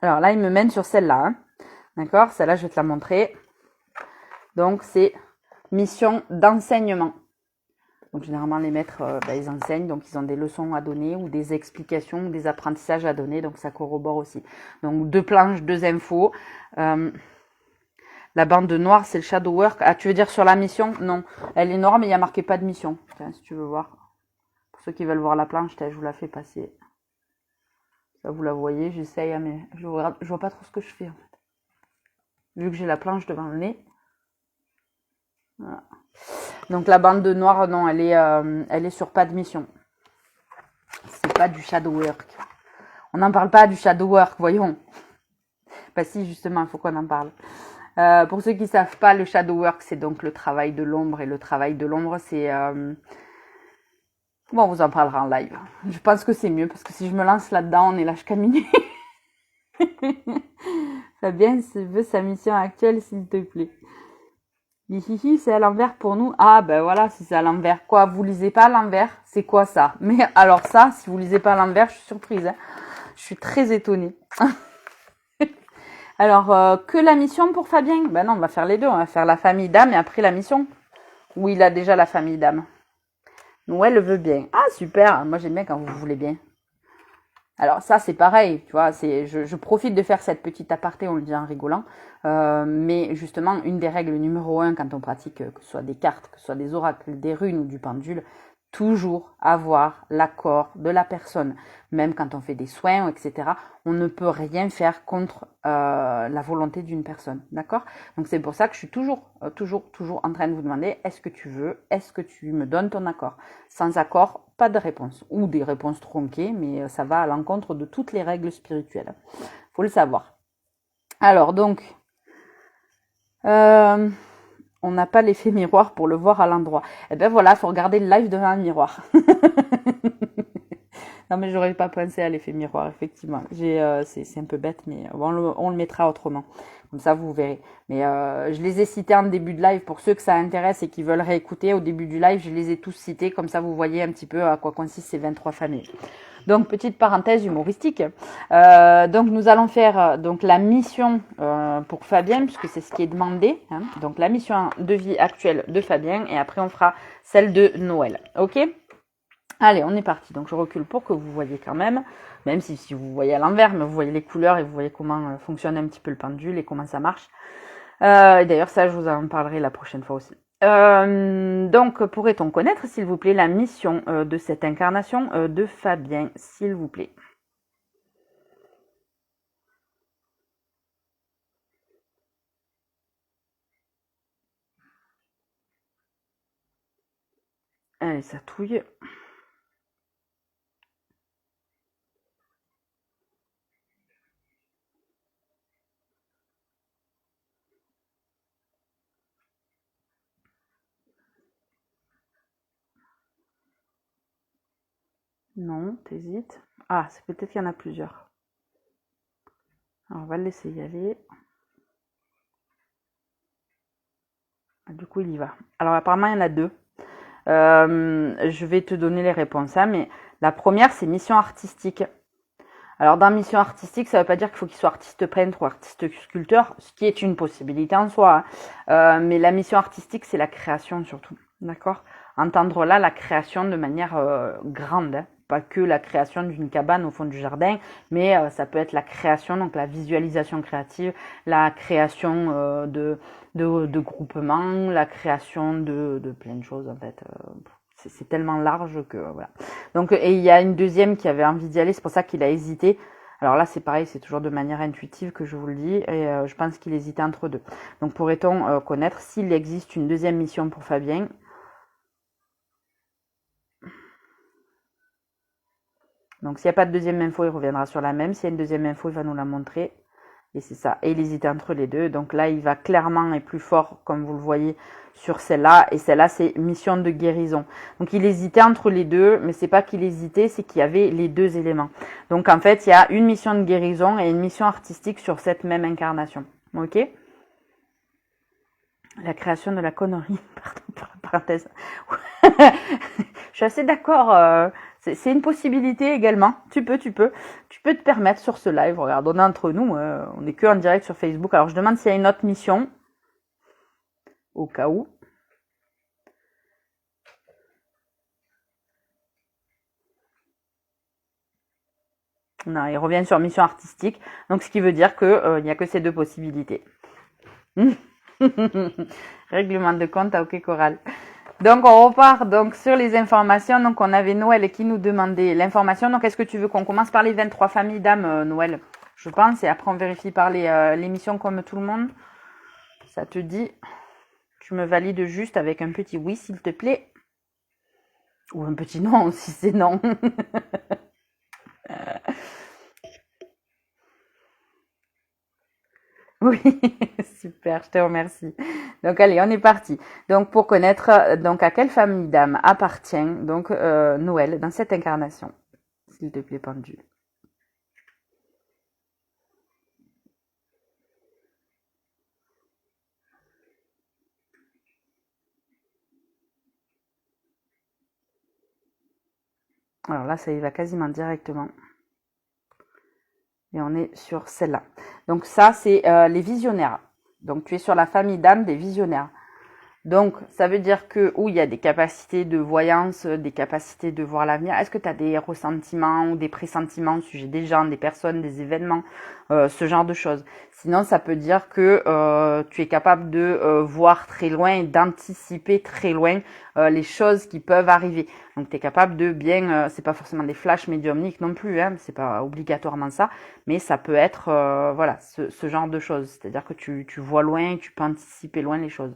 Alors là, il me mène sur celle-là. Hein. D'accord? Celle-là, je vais te la montrer. Donc, c'est mission d'enseignement. Donc, généralement, les maîtres, ils enseignent. Donc, ils ont des leçons à donner ou des explications ou des apprentissages à donner. Donc, ça corrobore aussi. Donc, 2 planches, 2 infos. La bande noire, c'est le shadow work. Ah, tu veux dire sur la mission? Non. Elle est noire, mais il n'y a marqué pas de mission. Tiens, si tu veux voir. Pour ceux qui veulent voir la planche, je vous la fais passer. Ça, vous la voyez, j'essaye, mais je vois pas trop ce que je fais, en fait. Vu que j'ai la planche devant le nez. Voilà. Donc, la bande de noire, non, elle est sur pas de mission. C'est pas du shadow work. On n'en parle pas du shadow work, voyons. Bah si, justement, il faut qu'on en parle. Pour ceux qui ne savent pas, le shadow work, c'est donc le travail de l'ombre. Et le travail de l'ombre, c'est... Bon, on vous en parlera en live. Je pense que c'est mieux, parce que si je me lance là-dedans, on est là jusqu'à minuit. Fabien veut sa mission actuelle, s'il te plaît. Hihihi, c'est à l'envers pour nous. Ah, ben voilà, si c'est à l'envers. Quoi, vous lisez pas à l'envers? C'est quoi ça? Mais alors ça, si vous lisez pas à l'envers, je suis surprise. Hein. Je suis très étonnée. Alors, que la mission pour Fabien? Ben non, on va faire les deux. On va faire la famille d'âme et après la mission. Ou il a déjà la famille d'âme. Nous, elle le veut bien. Ah, super. Moi, j'aime bien quand vous voulez bien. Alors ça, c'est pareil, tu vois, je profite de faire cette petite aparté, on le dit en rigolant, mais justement, une des règles numéro 1 quand on pratique, que ce soit des cartes, que ce soit des oracles, des runes ou du pendule, toujours avoir l'accord de la personne. Même quand on fait des soins, etc., on ne peut rien faire contre la volonté d'une personne, d'accord? Donc c'est pour ça que je suis toujours en train de vous demander, est-ce que tu veux, est-ce que tu me donnes ton accord? Sans accord, pas de réponse. Ou des réponses tronquées, mais ça va à l'encontre de toutes les règles spirituelles. Faut le savoir. Alors donc, on n'a pas l'effet miroir pour le voir à l'endroit. Eh ben voilà, faut regarder le live devant un miroir. Non mais j'aurais pas pensé à l'effet miroir, effectivement. C'est un peu bête, mais on le mettra autrement. Comme ça, vous verrez. Mais je les ai cités en début de live. Pour ceux que ça intéresse et qui veulent réécouter, au début du live, je les ai tous cités. Comme ça, vous voyez un petit peu à quoi consistent ces 23 familles. Donc, petite parenthèse humoristique. Donc, nous allons faire donc la mission pour Fabien, puisque c'est ce qui est demandé. Hein. Donc, la mission de vie actuelle de Fabien. Et après, on fera celle de Noël. OK? Allez, on est parti. Donc, je recule pour que vous voyez quand même. Même si vous voyez à l'envers, mais vous voyez les couleurs et vous voyez comment fonctionne un petit peu le pendule et comment ça marche. D'ailleurs, ça, je vous en parlerai la prochaine fois aussi. Donc, pourrait-on connaître, s'il vous plaît, la mission de cette incarnation de Fabien, s'il vous plaît? Allez, ça touille. Non, t'hésites. Ah, c'est peut-être qu'il y en a plusieurs. Alors, on va le laisser y aller. Ah, du coup, il y va. Alors, apparemment, il y en a deux. Je vais te donner les réponses, hein, mais la première, c'est mission artistique. Alors, dans mission artistique, ça ne veut pas dire qu'il faut qu'il soit artiste peintre ou artiste sculpteur, ce qui est une possibilité en soi. Hein. Mais la mission artistique, c'est la création surtout. D'accord? Entendre là la création de manière grande. Hein. Pas que la création d'une cabane au fond du jardin, mais ça peut être la création, donc la visualisation créative, la création de groupements, la création de plein de choses en fait. C'est tellement large que voilà. Donc, et il y a une deuxième qui avait envie d'y aller, c'est pour ça qu'il a hésité. Alors là, c'est pareil, c'est toujours de manière intuitive que je vous le dis, et je pense qu'il hésitait entre deux. Donc, pourrait-on connaître s'il existe une deuxième mission pour Fabien? Donc, s'il n'y a pas de deuxième info, il reviendra sur la même. S'il y a une deuxième info, il va nous la montrer. Et c'est ça. Et il hésitait entre les deux. Donc là, il va clairement et plus fort, comme vous le voyez, sur celle-là. Et celle-là, c'est mission de guérison. Donc il hésitait entre les deux, mais c'est pas qu'il hésitait, c'est qu'il y avait les deux éléments. Donc en fait, il y a une mission de guérison et une mission artistique sur cette même incarnation. Ok? La création de la connerie, pardon, parenthèse. Je suis assez d'accord. C'est une possibilité également. Tu peux te permettre sur ce live. Regarde, on est entre nous. On n'est que en direct sur Facebook. Alors, je demande s'il y a une autre mission. Au cas où. Non, il revient sur mission artistique. Donc, ce qui veut dire qu'il n'y a que ces deux possibilités. Règlement de compte à OK Coral. Donc, on repart donc sur les informations. Donc, on avait Noël qui nous demandait l'information. Donc, est-ce que tu veux qu'on commence par les 23 familles d'âmes, Noël? Je pense. Et après, on vérifie par l'émission comme tout le monde. Ça te dit? Tu me valides juste avec un petit oui, s'il te plaît. Ou un petit non, si c'est non. Oui, super, je te remercie. Donc allez, on est parti. Donc pour connaître donc à quelle famille d'âmes appartient donc Noël dans cette incarnation, s'il te plaît, pendule. Alors là, ça y va quasiment directement. Et on est sur celle-là. Donc ça, c'est les visionnaires. Donc tu es sur la famille d'âmes des visionnaires. Donc, ça veut dire que, il y a des capacités de voyance, des capacités de voir l'avenir. Est-ce que tu as des ressentiments ou des pressentiments au sujet des gens, des personnes, des événements, ce genre de choses. Sinon, ça peut dire que tu es capable de voir très loin et d'anticiper très loin les choses qui peuvent arriver. Donc, tu es capable de bien, c'est pas forcément des flashs médiumniques non plus, hein, c'est pas obligatoirement ça, mais ça peut être, voilà, ce genre de choses. C'est-à-dire que tu vois loin, tu peux anticiper loin les choses.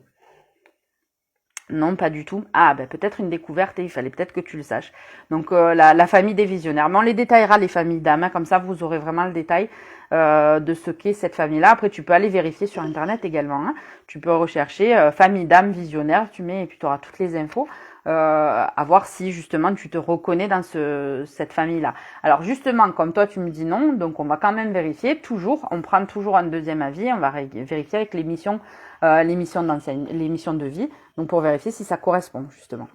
Non, pas du tout. Ah, ben peut-être une découverte et il fallait peut-être que tu le saches. Donc la famille des visionnaires. Mais on les détaillera, les familles d'âmes, hein, comme ça vous aurez vraiment le détail de ce qu'est cette famille-là. Après, tu peux aller vérifier sur Internet également. Hein. Tu peux rechercher famille d'âmes visionnaire, tu mets et puis tu auras toutes les infos. À voir si justement tu te reconnais dans cette famille-là. Alors justement, comme toi tu me dis non, donc on va quand même vérifier toujours. On prend toujours un deuxième avis. On va vérifier avec les missions de vie, donc pour vérifier si ça correspond justement.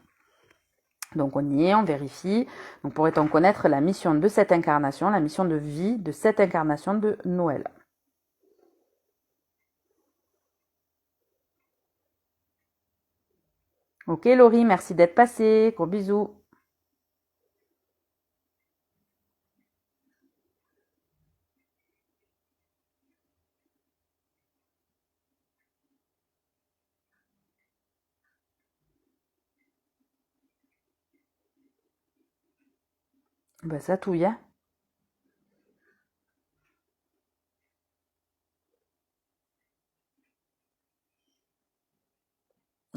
Donc on y est, on vérifie. Donc pourrait-on connaître la mission de cette incarnation, la mission de vie de cette incarnation de Noël? Ok Laurie, merci d'être passée. Gros bisous. Ben ça touille, hein.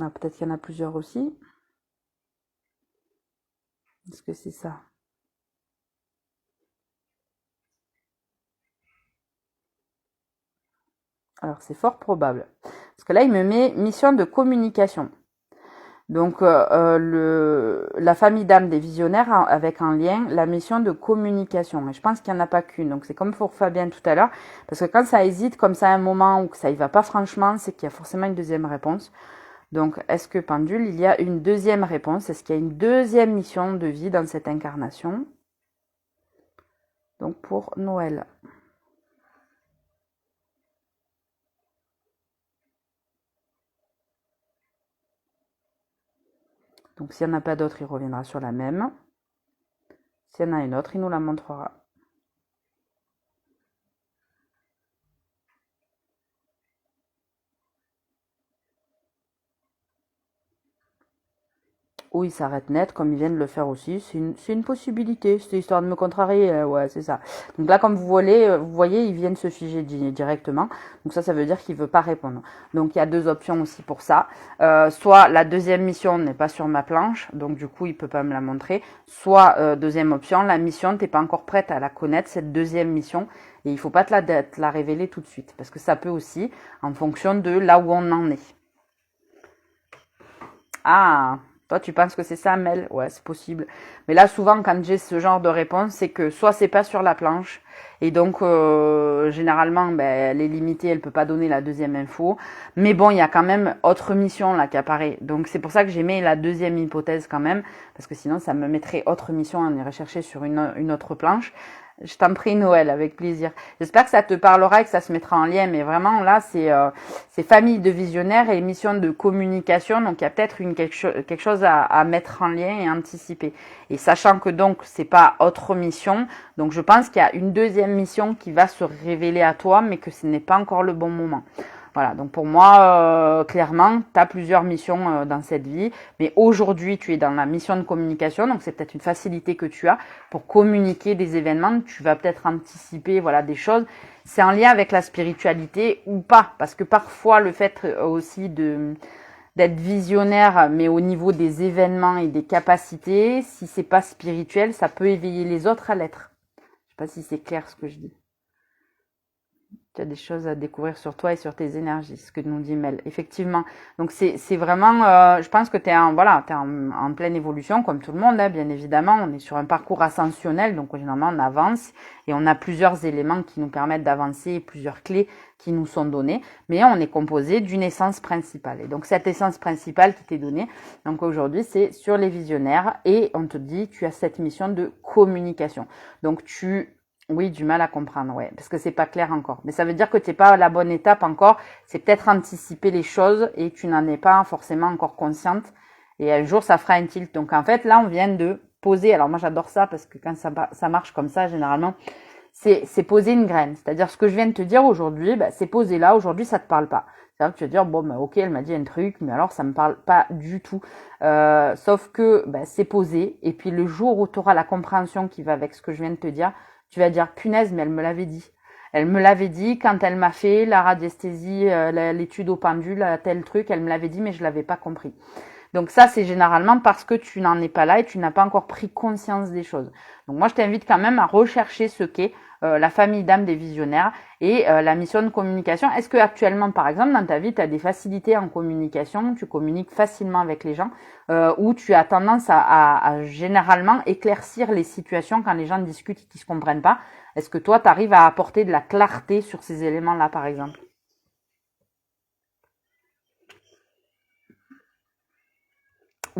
Ah, peut-être qu'il y en a plusieurs aussi. Est-ce que c'est ça? Alors c'est fort probable. Parce que là, il me met mission de communication. Donc la famille d'âmes des visionnaires avec en lien la mission de communication. Et je pense qu'il n'y en a pas qu'une. Donc c'est comme pour Fabien tout à l'heure. Parce que quand ça hésite comme ça à un moment ou que ça y va pas franchement, c'est qu'il y a forcément une deuxième réponse. Donc est-ce que pendule, il y a une deuxième réponse? Est-ce qu'il y a une deuxième mission de vie dans cette incarnation? Donc pour Noël. Donc s'il n'y en a pas d'autres, il reviendra sur la même. S'il y en a une autre, il nous la montrera. Ou il s'arrête net, comme ils viennent de le faire aussi. C'est une possibilité. C'est histoire de me contrarier. Ouais, c'est ça. Donc là, comme vous voyez, ils viennent se figer directement. Donc ça veut dire qu'il veut pas répondre. Donc il y a deux options aussi pour ça. Soit la deuxième mission n'est pas sur ma planche, donc du coup, il peut pas me la montrer. Soit deuxième option, la mission, t'es pas encore prête à la connaître, cette deuxième mission. Et il faut pas te la révéler tout de suite. Parce que ça peut aussi, en fonction de là où on en est. Ah, toi, tu penses que c'est ça, Mel? Ouais, c'est possible. Mais là, souvent, quand j'ai ce genre de réponse, c'est que soit c'est pas sur la planche, et donc généralement, ben, elle est limitée, elle peut pas donner la deuxième info. Mais bon, il y a quand même autre mission là qui apparaît. Donc c'est pour ça que j'ai mis la deuxième hypothèse quand même, parce que sinon ça me mettrait autre mission à aller chercher sur une autre planche. Je t'en prie, Noël, avec plaisir. J'espère que ça te parlera et que ça se mettra en lien. Mais vraiment, là, c'est famille de visionnaires et mission de communication. Donc, il y a peut-être quelque chose à mettre en lien et anticiper. Et sachant que donc, c'est pas autre mission. Donc, je pense qu'il y a une deuxième mission qui va se révéler à toi, mais que ce n'est pas encore le bon moment. Voilà, donc pour moi, clairement, tu as plusieurs missions dans cette vie, mais aujourd'hui, tu es dans la mission de communication, donc c'est peut-être une facilité que tu as pour communiquer des événements, tu vas peut-être anticiper voilà des choses. C'est en lien avec la spiritualité ou pas, parce que parfois le fait aussi d'être visionnaire, mais au niveau des événements et des capacités, si c'est pas spirituel, ça peut éveiller les autres à l'être. Je sais pas si c'est clair ce que je dis. Tu as des choses à découvrir sur toi et sur tes énergies, ce que nous dit Mel. Effectivement. Donc c'est vraiment, je pense que tu es en pleine évolution, comme tout le monde, hein, bien évidemment. On est sur un parcours ascensionnel, donc généralement on avance et on a plusieurs éléments qui nous permettent d'avancer et plusieurs clés qui nous sont données. Mais on est composé d'une essence principale. Et donc cette essence principale qui t'est donnée, donc aujourd'hui c'est sur les visionnaires et on te dit tu as cette mission de communication. Donc oui, du mal à comprendre, ouais, parce que c'est pas clair encore. Mais ça veut dire que t'es pas à la bonne étape encore. C'est peut-être anticiper les choses et tu n'en es pas forcément encore consciente. Et un jour, ça fera un tilt. Donc en fait, là, on vient de poser. Alors moi, j'adore ça parce que quand ça marche comme ça, généralement, c'est poser une graine. C'est-à-dire ce que je viens de te dire aujourd'hui, bah, c'est posé là. Aujourd'hui, ça te parle pas. C'est-à-dire que tu vas dire bon, bah, ok, elle m'a dit un truc, mais alors ça me parle pas du tout. Sauf que bah, c'est posé. Et puis le jour où tu auras la compréhension qui va avec ce que je viens de te dire, tu vas dire punaise, mais elle me l'avait dit. Elle me l'avait dit quand elle m'a fait la radiesthésie, l'étude au pendule, tel truc, elle me l'avait dit, mais je l'avais pas compris. Donc ça, c'est généralement parce que tu n'en es pas là et tu n'as pas encore pris conscience des choses. Donc moi, je t'invite quand même à rechercher ce qu'est la famille d'âme des visionnaires et la mission de communication. Est-ce que actuellement, par exemple, dans ta vie, tu as des facilités en communication, tu communiques facilement avec les gens, ou tu as tendance à généralement éclaircir les situations quand les gens discutent et qu'ils se comprennent pas? Est-ce que toi, tu arrives à apporter de la clarté sur ces éléments-là, par exemple?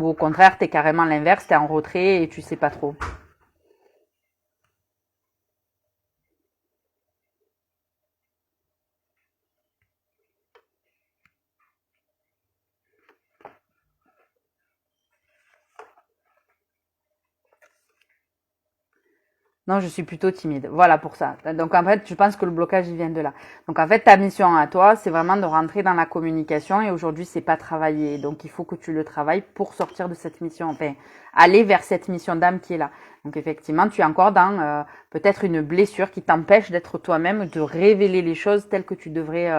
Ou au contraire, t'es carrément l'inverse, t'es en retrait et tu sais pas trop. Non, je suis plutôt timide. Voilà pour ça. Donc en fait, je pense que le blocage il vient de là. Donc en fait, ta mission à toi, c'est vraiment de rentrer dans la communication et aujourd'hui, c'est pas travailler. Donc il faut que tu le travailles pour sortir de cette mission, enfin aller vers cette mission d'âme qui est là. Donc effectivement, tu es encore dans peut-être une blessure qui t'empêche d'être toi-même, de révéler les choses telles que tu devrais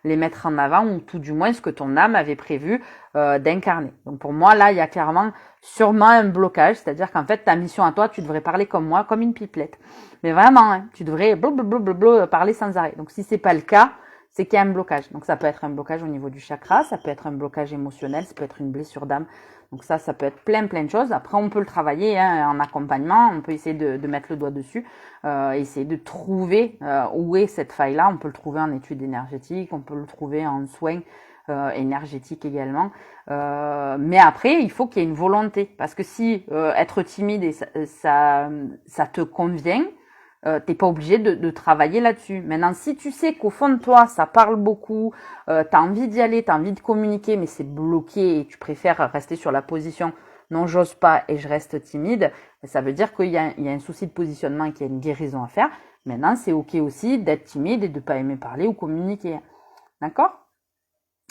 les mettre en avant ou tout du moins ce que ton âme avait prévu d'incarner. Donc pour moi, là, il y a clairement sûrement un blocage, c'est-à-dire qu'en fait, ta mission à toi, tu devrais parler comme moi, comme une pipelette. Mais vraiment, hein, tu devrais blablabla parler sans arrêt. Donc si c'est pas le cas, c'est qu'il y a un blocage. Donc ça peut être un blocage au niveau du chakra, ça peut être un blocage émotionnel, ça peut être une blessure d'âme. Donc ça peut être plein de choses. Après, on peut le travailler hein, en accompagnement, on peut essayer de mettre le doigt dessus, essayer de trouver où est cette faille-là. On peut le trouver en études énergétiques, on peut le trouver en soins énergétiques également. Mais après, il faut qu'il y ait une volonté. Parce que si être timide, et ça te convient, t'es pas obligé de travailler là-dessus. Maintenant, si tu sais qu'au fond de toi, ça parle beaucoup, t'as envie d'y aller, t'as envie de communiquer, mais c'est bloqué et tu préfères rester sur la position non, j'ose pas et je reste timide, ça veut dire qu'il y a un souci de positionnement et qu'il y a une guérison à faire. Maintenant, c'est ok aussi d'être timide et de pas aimer parler ou communiquer. D'accord ?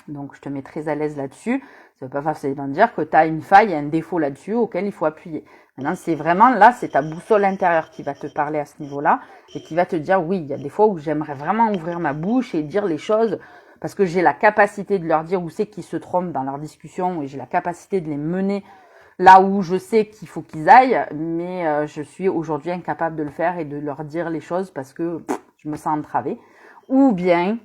Donc, je te mets très à l'aise là-dessus. Ça veut pas forcément dire que tu as une faille, un défaut là-dessus auquel il faut appuyer. Maintenant, c'est vraiment là, c'est ta boussole intérieure qui va te parler à ce niveau-là et qui va te dire, oui, il y a des fois où j'aimerais vraiment ouvrir ma bouche et dire les choses parce que j'ai la capacité de leur dire où c'est qu'ils se trompent dans leur discussion et j'ai la capacité de les mener là où je sais qu'il faut qu'ils aillent, mais je suis aujourd'hui incapable de le faire et de leur dire les choses parce que je me sens entravée. Ou bien,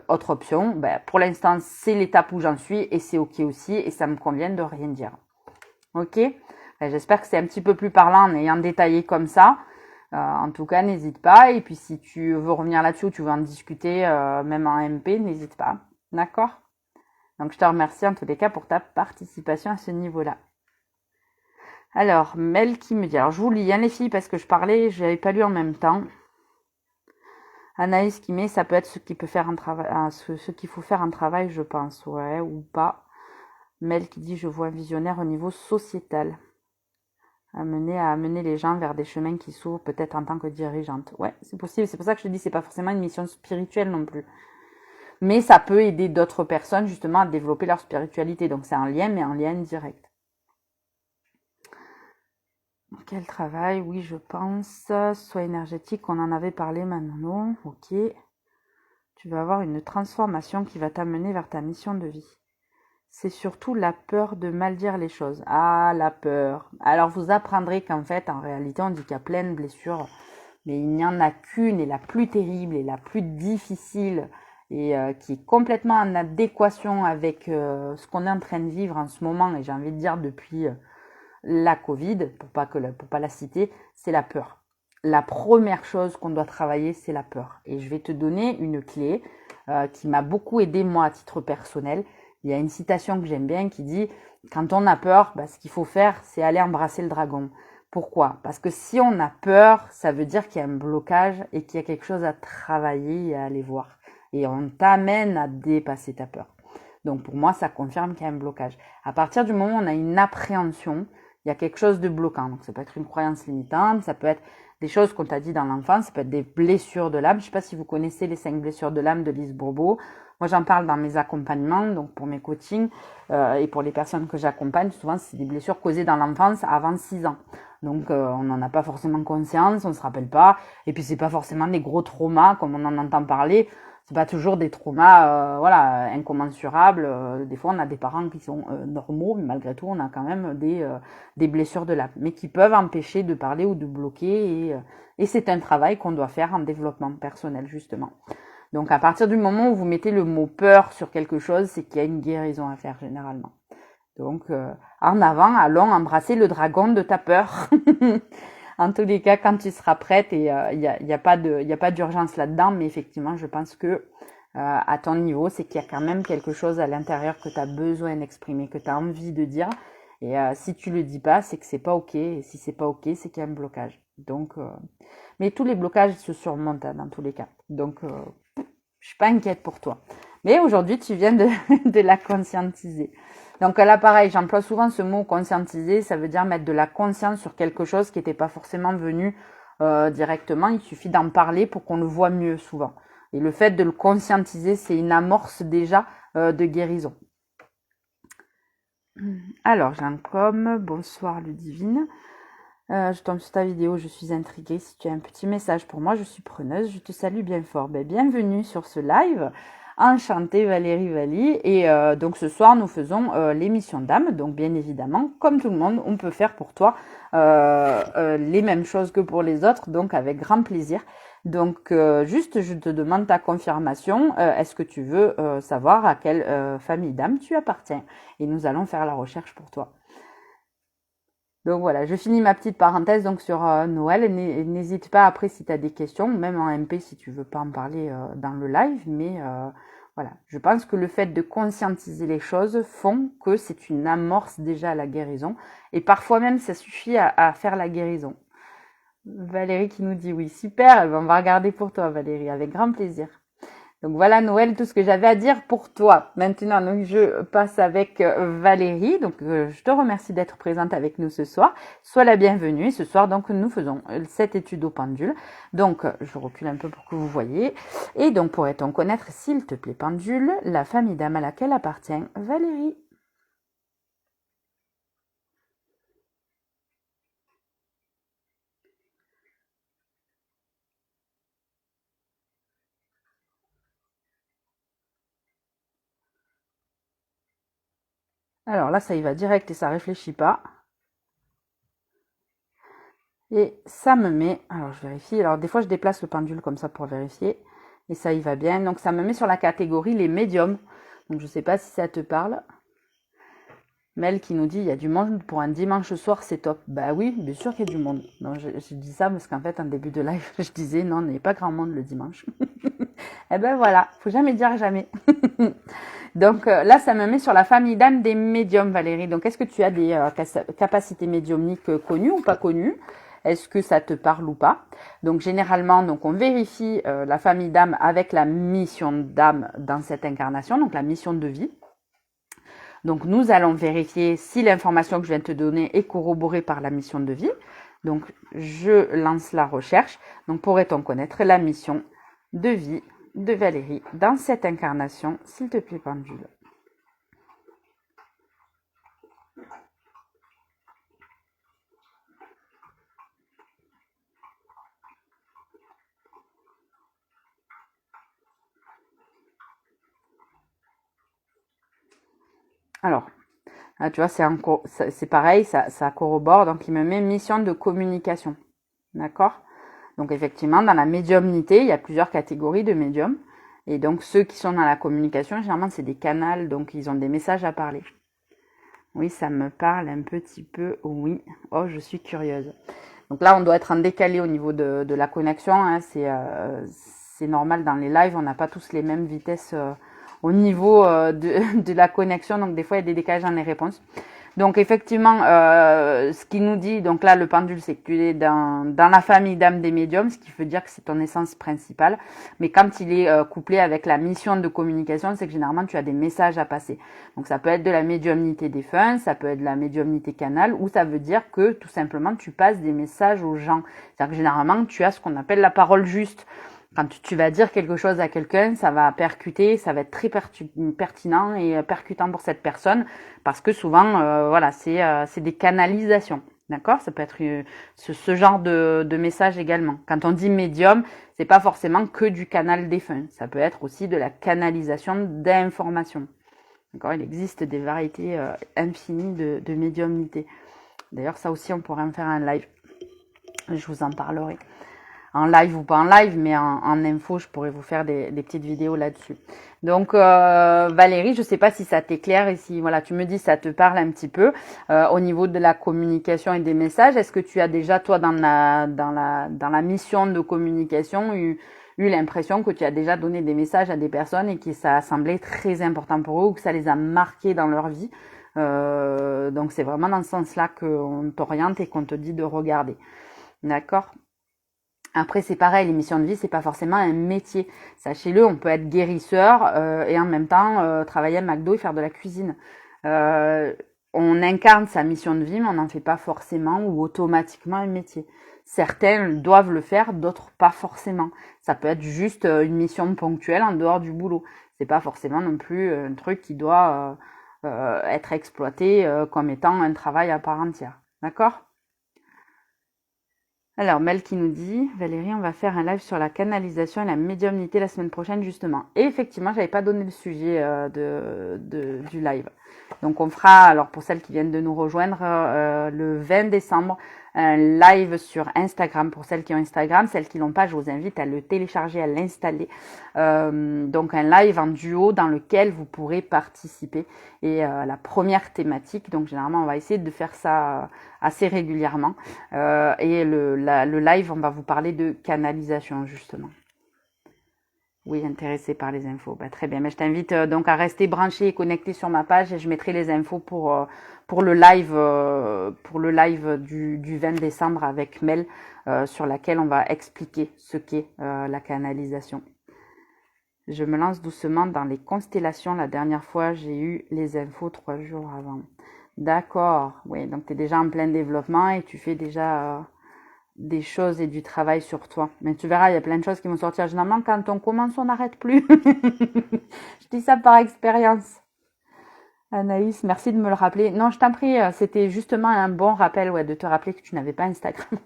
autre option, pour l'instant, c'est l'étape où j'en suis et c'est ok aussi et ça me convient de rien dire. Ok ? J'espère que c'est un petit peu plus parlant en ayant détaillé comme ça. En tout cas, n'hésite pas. Et puis, si tu veux revenir là-dessus ou tu veux en discuter, même en MP, n'hésite pas. D'accord ? Donc, je te remercie en tous les cas pour ta participation à ce niveau-là. Alors, Mel qui me dit, alors je vous lis hein, les filles parce que je parlais, je n'avais pas lu en même temps. Anaïs qui met, ça peut être ce qu'il peut faire un travail, ce qu'il faut faire un travail, je pense, ouais, ou pas. Mel qui dit, je vois un visionnaire au niveau sociétal. À amener les gens vers des chemins qui s'ouvrent peut-être en tant que dirigeante. Ouais, c'est possible. C'est pour ça que je te dis, c'est pas forcément une mission spirituelle non plus. Mais ça peut aider d'autres personnes justement à développer leur spiritualité. Donc c'est un lien, mais un lien direct. Quel travail? Oui, je pense. Soit énergétique, on en avait parlé maintenant. Ok. Tu vas avoir une transformation qui va t'amener vers ta mission de vie. C'est surtout la peur de mal dire les choses. Ah, la peur. Alors vous apprendrez qu'en fait, en réalité, on dit qu'il y a plein de blessures, mais il n'y en a qu'une et la plus terrible et la plus difficile et qui est complètement en adéquation avec ce qu'on est en train de vivre en ce moment et j'ai envie de dire depuis la Covid, pour pas la citer, c'est la peur. La première chose qu'on doit travailler, c'est la peur. Et je vais te donner une clé qui m'a beaucoup aidé moi à titre personnel. Il y a une citation que j'aime bien qui dit « Quand on a peur, ce qu'il faut faire, c'est aller embrasser le dragon. » Pourquoi ? Parce que si on a peur, ça veut dire qu'il y a un blocage et qu'il y a quelque chose à travailler et à aller voir. Et on t'amène à dépasser ta peur. Donc pour moi, ça confirme qu'il y a un blocage. À partir du moment où on a une appréhension, il y a quelque chose de bloquant. Donc ça peut être une croyance limitante, ça peut être des choses qu'on t'a dit dans l'enfance, ça peut être des blessures de l'âme. Je ne sais pas si vous connaissez les 5 blessures de l'âme de Lise Bourbeau. Moi, j'en parle dans mes accompagnements, donc pour mes coachings et pour les personnes que j'accompagne. Souvent, c'est des blessures causées dans l'enfance avant 6 ans. Donc, on n'en a pas forcément conscience, on ne se rappelle pas. Et puis, c'est pas forcément des gros traumas comme on en entend parler. C'est pas toujours des traumas, incommensurables. Des fois, on a des parents qui sont normaux, mais malgré tout, on a quand même des blessures de l'âme, mais qui peuvent empêcher de parler ou de bloquer. Et c'est un travail qu'on doit faire en développement personnel, justement. Donc, à partir du moment où vous mettez le mot peur sur quelque chose, c'est qu'il y a une guérison à faire, généralement. Donc, en avant, allons embrasser le dragon de ta peur. En tous les cas, quand tu seras prête, et il y a pas d'urgence là-dedans, mais effectivement, je pense que à ton niveau, c'est qu'il y a quand même quelque chose à l'intérieur que tu as besoin d'exprimer, que tu as envie de dire. Et si tu le dis pas, c'est que c'est pas ok. Et si c'est pas ok, c'est qu'il y a un blocage. Donc, mais tous les blocages se surmontent dans tous les cas. Donc, je suis pas inquiète pour toi. Mais aujourd'hui, tu viens de, de la conscientiser. Donc là, pareil, j'emploie souvent ce mot conscientiser. Ça veut dire mettre de la conscience sur quelque chose qui n'était pas forcément venu directement. Il suffit d'en parler pour qu'on le voit mieux souvent. Et le fait de le conscientiser, c'est une amorce déjà de guérison. Alors, Jean Com, bonsoir Ludivine. Je tombe sur ta vidéo, je suis intriguée. Si tu as un petit message pour moi, je suis preneuse. Je te salue bien fort. Bienvenue sur ce live. Enchantée Valérie Valli. Et donc ce soir, nous faisons l'émission d'âme. Donc bien évidemment, comme tout le monde, on peut faire pour toi les mêmes choses que pour les autres. Donc avec grand plaisir. Donc juste, je te demande ta confirmation. Est-ce que tu veux savoir à quelle famille d'âme tu appartiens? Et nous allons faire la recherche pour toi. Donc voilà, je finis ma petite parenthèse donc sur Noël. N'hésite pas après si tu as des questions, même en MP si tu veux pas en parler dans le live. Mais voilà, je pense que le fait de conscientiser les choses font que c'est une amorce déjà à la guérison. Et parfois même, ça suffit à faire la guérison. Valérie qui nous dit oui, super. On va regarder pour toi Valérie, avec grand plaisir. Donc voilà Noël, tout ce que j'avais à dire pour toi. Maintenant, donc je passe avec Valérie. Donc je te remercie d'être présente avec nous ce soir. Sois la bienvenue. Ce soir, donc nous faisons cette étude au pendule. Donc je recule un peu pour que vous voyez. Et donc pourrait-on connaître, s'il te plaît, pendule, la famille d'âme à laquelle appartient Valérie? Alors là, ça y va direct et ça réfléchit pas. Et ça me met, alors je vérifie, alors des fois je déplace le pendule comme ça pour vérifier, et ça y va bien. Donc ça me met sur la catégorie les médiums. Donc je sais pas si ça te parle. Mel qui nous dit, il y a du monde pour un dimanche soir, c'est top. Bah oui, bien sûr qu'il y a du monde. Non, je dis ça parce qu'en fait, en début de live, je disais, non, il n'y a pas grand monde le dimanche. Eh ben voilà, faut jamais dire jamais. Donc là, ça me met sur la famille d'âme des médiums, Valérie. Donc est-ce que tu as des capacités médiumniques connues ou pas connues? Est-ce que ça te parle ou pas? Donc généralement, donc on vérifie la famille d'âme avec la mission d'âme dans cette incarnation, donc la mission de vie. Donc nous allons vérifier si l'information que je viens de te donner est corroborée par la mission de vie. Donc je lance la recherche. Donc pourrait-on connaître la mission de vie de Valérie dans cette incarnation, s'il te plaît pendule? Alors, là, tu vois, c'est pareil, ça corrobore, donc il me met mission de communication. D'accord? Donc effectivement, dans la médiumnité, il y a plusieurs catégories de médiums. Et donc ceux qui sont dans la communication, généralement c'est des canals, donc ils ont des messages à parler. Oui, ça me parle un petit peu, oui. Oh, je suis curieuse. Donc là, on doit être en décalé au niveau de la connexion. Hein. C'est normal dans les lives, on n'a pas tous les mêmes vitesses au niveau de la connexion. Donc des fois, il y a des décalages dans les réponses. Donc effectivement, ce qui nous dit, donc là le pendule, c'est que tu es dans la famille d'âme des médiums, ce qui veut dire que c'est ton essence principale. Mais quand il est couplé avec la mission de communication, c'est que généralement tu as des messages à passer. Donc ça peut être de la médiumnité défunte, ça peut être de la médiumnité canal, ou ça veut dire que tout simplement tu passes des messages aux gens. C'est-à-dire que généralement tu as ce qu'on appelle la parole juste. Quand tu vas dire quelque chose à quelqu'un, ça va percuter, ça va être très pertinent et percutant pour cette personne, parce que souvent, voilà, c'est des canalisations, d'accord? Ça peut être ce genre de message également. Quand on dit médium, c'est pas forcément que du canal défunt, ça peut être aussi de la canalisation d'informations. D'accord? Il existe des variétés infinies de médiumnité. D'ailleurs, ça aussi, on pourrait en faire un live. Je vous en parlerai. En live ou pas en live, mais en info, je pourrais vous faire des petites vidéos là-dessus. Donc Valérie, je sais pas si ça t'éclaire et si voilà, tu me dis ça te parle un petit peu au niveau de la communication et des messages. Est-ce que tu as déjà toi dans la mission de communication eu l'impression que tu as déjà donné des messages à des personnes et que ça a semblé très important pour eux ou que ça les a marqués dans leur vie Donc c'est vraiment dans ce sens-là qu'on t'oriente et qu'on te dit de regarder. D'accord? Après, c'est pareil, les missions de vie, c'est pas forcément un métier. Sachez-le, on peut être guérisseur et en même temps travailler à McDo et faire de la cuisine. On incarne sa mission de vie, mais on n'en fait pas forcément ou automatiquement un métier. Certains doivent le faire, d'autres pas forcément. Ça peut être juste une mission ponctuelle en dehors du boulot. C'est pas forcément non plus un truc qui doit être exploité comme étant un travail à part entière. D'accord ? Alors, Mel qui nous dit, Valérie, on va faire un live sur la canalisation et la médiumnité la semaine prochaine, justement. Et effectivement, j'avais pas donné le sujet du live. Donc, on fera, alors pour celles qui viennent de nous rejoindre, le 20 décembre, un live sur Instagram. Pour celles qui ont Instagram, celles qui l'ont pas, je vous invite à le télécharger, à l'installer. Donc, un live en duo dans lequel vous pourrez participer. Et la première thématique, donc généralement, on va essayer de faire ça assez régulièrement. Et le live, on va vous parler de canalisation, justement. Oui, intéressé par les infos. Bah, très bien. Mais je t'invite donc à rester branché et connecté sur ma page et je mettrai les infos pour le live du 20 décembre avec Mel sur laquelle on va expliquer ce qu'est la canalisation. Je me lance doucement dans les constellations. La dernière fois, j'ai eu les infos 3 jours avant. D'accord. Oui, donc tu es déjà en plein développement et tu fais déjà des choses et du travail sur toi. Mais tu verras, il y a plein de choses qui vont sortir. Généralement, quand on commence, on n'arrête plus. Je dis ça par expérience. Anaïs, merci de me le rappeler. Non, je t'en prie, c'était justement un bon rappel de te rappeler que tu n'avais pas Instagram.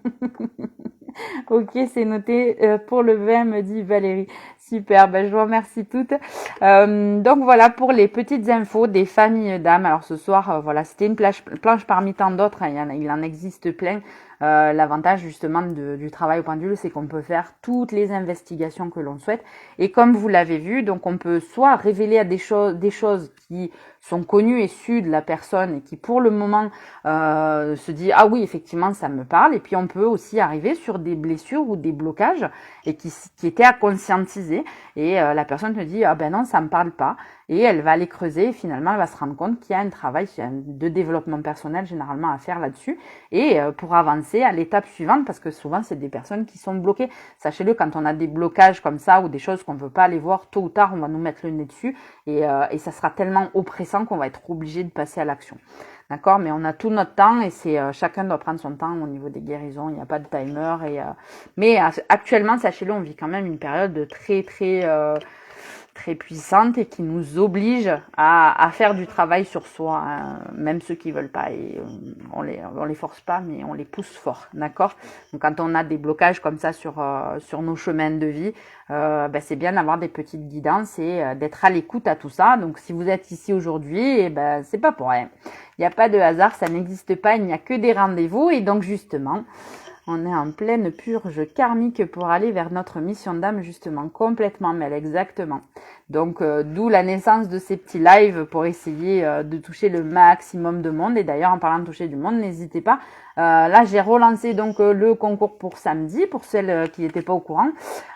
Ok, c'est noté pour le 20, me dit Valérie. Super, ben, je vous remercie toutes. Donc voilà pour les petites infos des familles d'âmes. Alors ce soir, voilà, c'était une planche parmi tant d'autres, hein, il en existe plein. L'avantage justement du travail au pendule, c'est qu'on peut faire toutes les investigations que l'on souhaite. Et comme vous l'avez vu, donc on peut soit révéler à des choses qui sont connues et sues de la personne et qui pour le moment se dit ah oui effectivement ça me parle. Et puis on peut aussi arriver sur des blessures ou des blocages et qui étaient à conscientiser. Et la personne te dit ah ben non ça me parle pas. Et elle va aller creuser et finalement elle va se rendre compte qu'il y a un travail de développement personnel généralement à faire là-dessus et pour avancer à l'étape suivante parce que souvent c'est des personnes qui sont bloquées. Sachez-le, quand on a des blocages comme ça ou des choses qu'on ne veut pas aller voir, tôt ou tard on va nous mettre le nez dessus et ça sera tellement oppressant qu'on va être obligé de passer à l'action. D'accord, mais on a tout notre temps et c'est chacun doit prendre son temps au niveau des guérisons. Il n'y a pas de timer mais actuellement, sachez-le, on vit quand même une période très puissante et qui nous oblige à faire du travail sur soi, hein, même ceux qui veulent pas. Et on les force pas, mais on les pousse fort, d'accord. Donc quand on a des blocages comme ça sur nos chemins de vie, c'est bien d'avoir des petites guidances et d'être à l'écoute à tout ça. Donc si vous êtes ici aujourd'hui, c'est pas pour rien. Il n'y a pas de hasard, ça n'existe pas, il n'y a que des rendez-vous et donc justement. On est en pleine purge karmique pour aller vers notre mission d'âme, justement, complètement, mais exactement. Donc, d'où la naissance de ces petits lives pour essayer de toucher le maximum de monde. Et d'ailleurs, en parlant de toucher du monde, n'hésitez pas. Là, j'ai relancé donc le concours pour samedi, pour celles qui n'étaient pas au courant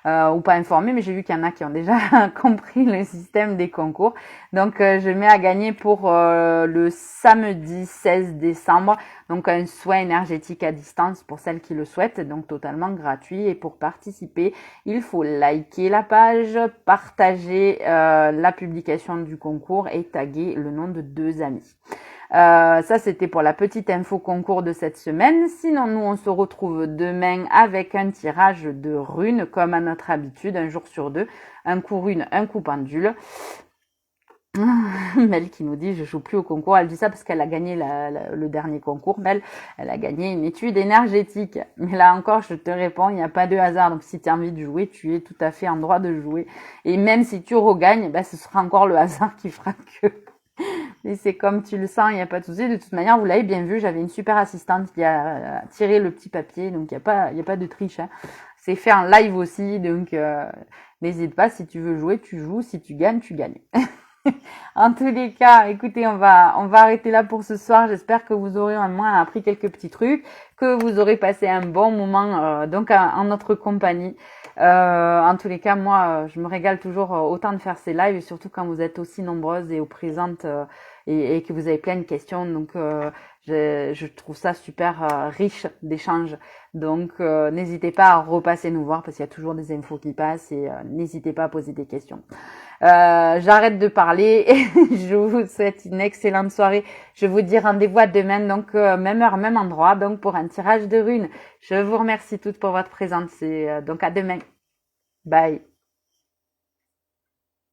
ou pas informées, mais j'ai vu qu'il y en a qui ont déjà compris le système des concours. Donc, je mets à gagner pour le samedi 16 décembre, donc un soin énergétique à distance pour celles qui le souhaitent, donc totalement gratuit. Et pour participer, il faut liker la page, partager la publication du concours et taguer le nom de 2 amis. Ça, c'était pour la petite info concours de cette semaine. Sinon, nous, on se retrouve demain avec un tirage de runes, comme à notre habitude, un jour sur 2. Un coup rune, un coup pendule. Mel qui nous dit je joue plus au concours. Elle dit ça parce qu'elle a gagné le dernier concours. Mel, elle a gagné une étude énergétique. Mais là encore, je te réponds, il n'y a pas de hasard. Donc si tu as envie de jouer, tu es tout à fait en droit de jouer. Et même si tu regagnes, ce sera encore le hasard qui fera que... Mais c'est comme tu le sens, il n'y a pas de souci. De toute manière, vous l'avez bien vu, j'avais une super assistante qui a tiré le petit papier. Donc il n'y a pas de triche. Hein. C'est fait en live aussi. Donc n'hésite pas, si tu veux jouer, tu joues. Si tu gagnes, tu gagnes. En tous les cas, écoutez, on va arrêter là pour ce soir. J'espère que vous aurez au moins appris quelques petits trucs, que vous aurez passé un bon moment donc en notre compagnie. En tous les cas, moi, je me régale toujours autant de faire ces lives, et surtout quand vous êtes aussi nombreuses et présentes et que vous avez plein de questions. Donc, je trouve ça super riche d'échanges. Donc, n'hésitez pas à repasser nous voir parce qu'il y a toujours des infos qui passent et n'hésitez pas à poser des questions. J'arrête de parler et je vous souhaite une excellente soirée. Je vous dis rendez-vous à demain, donc même heure, même endroit, donc pour un tirage de runes. Je vous remercie toutes pour votre présence et donc à demain. Bye.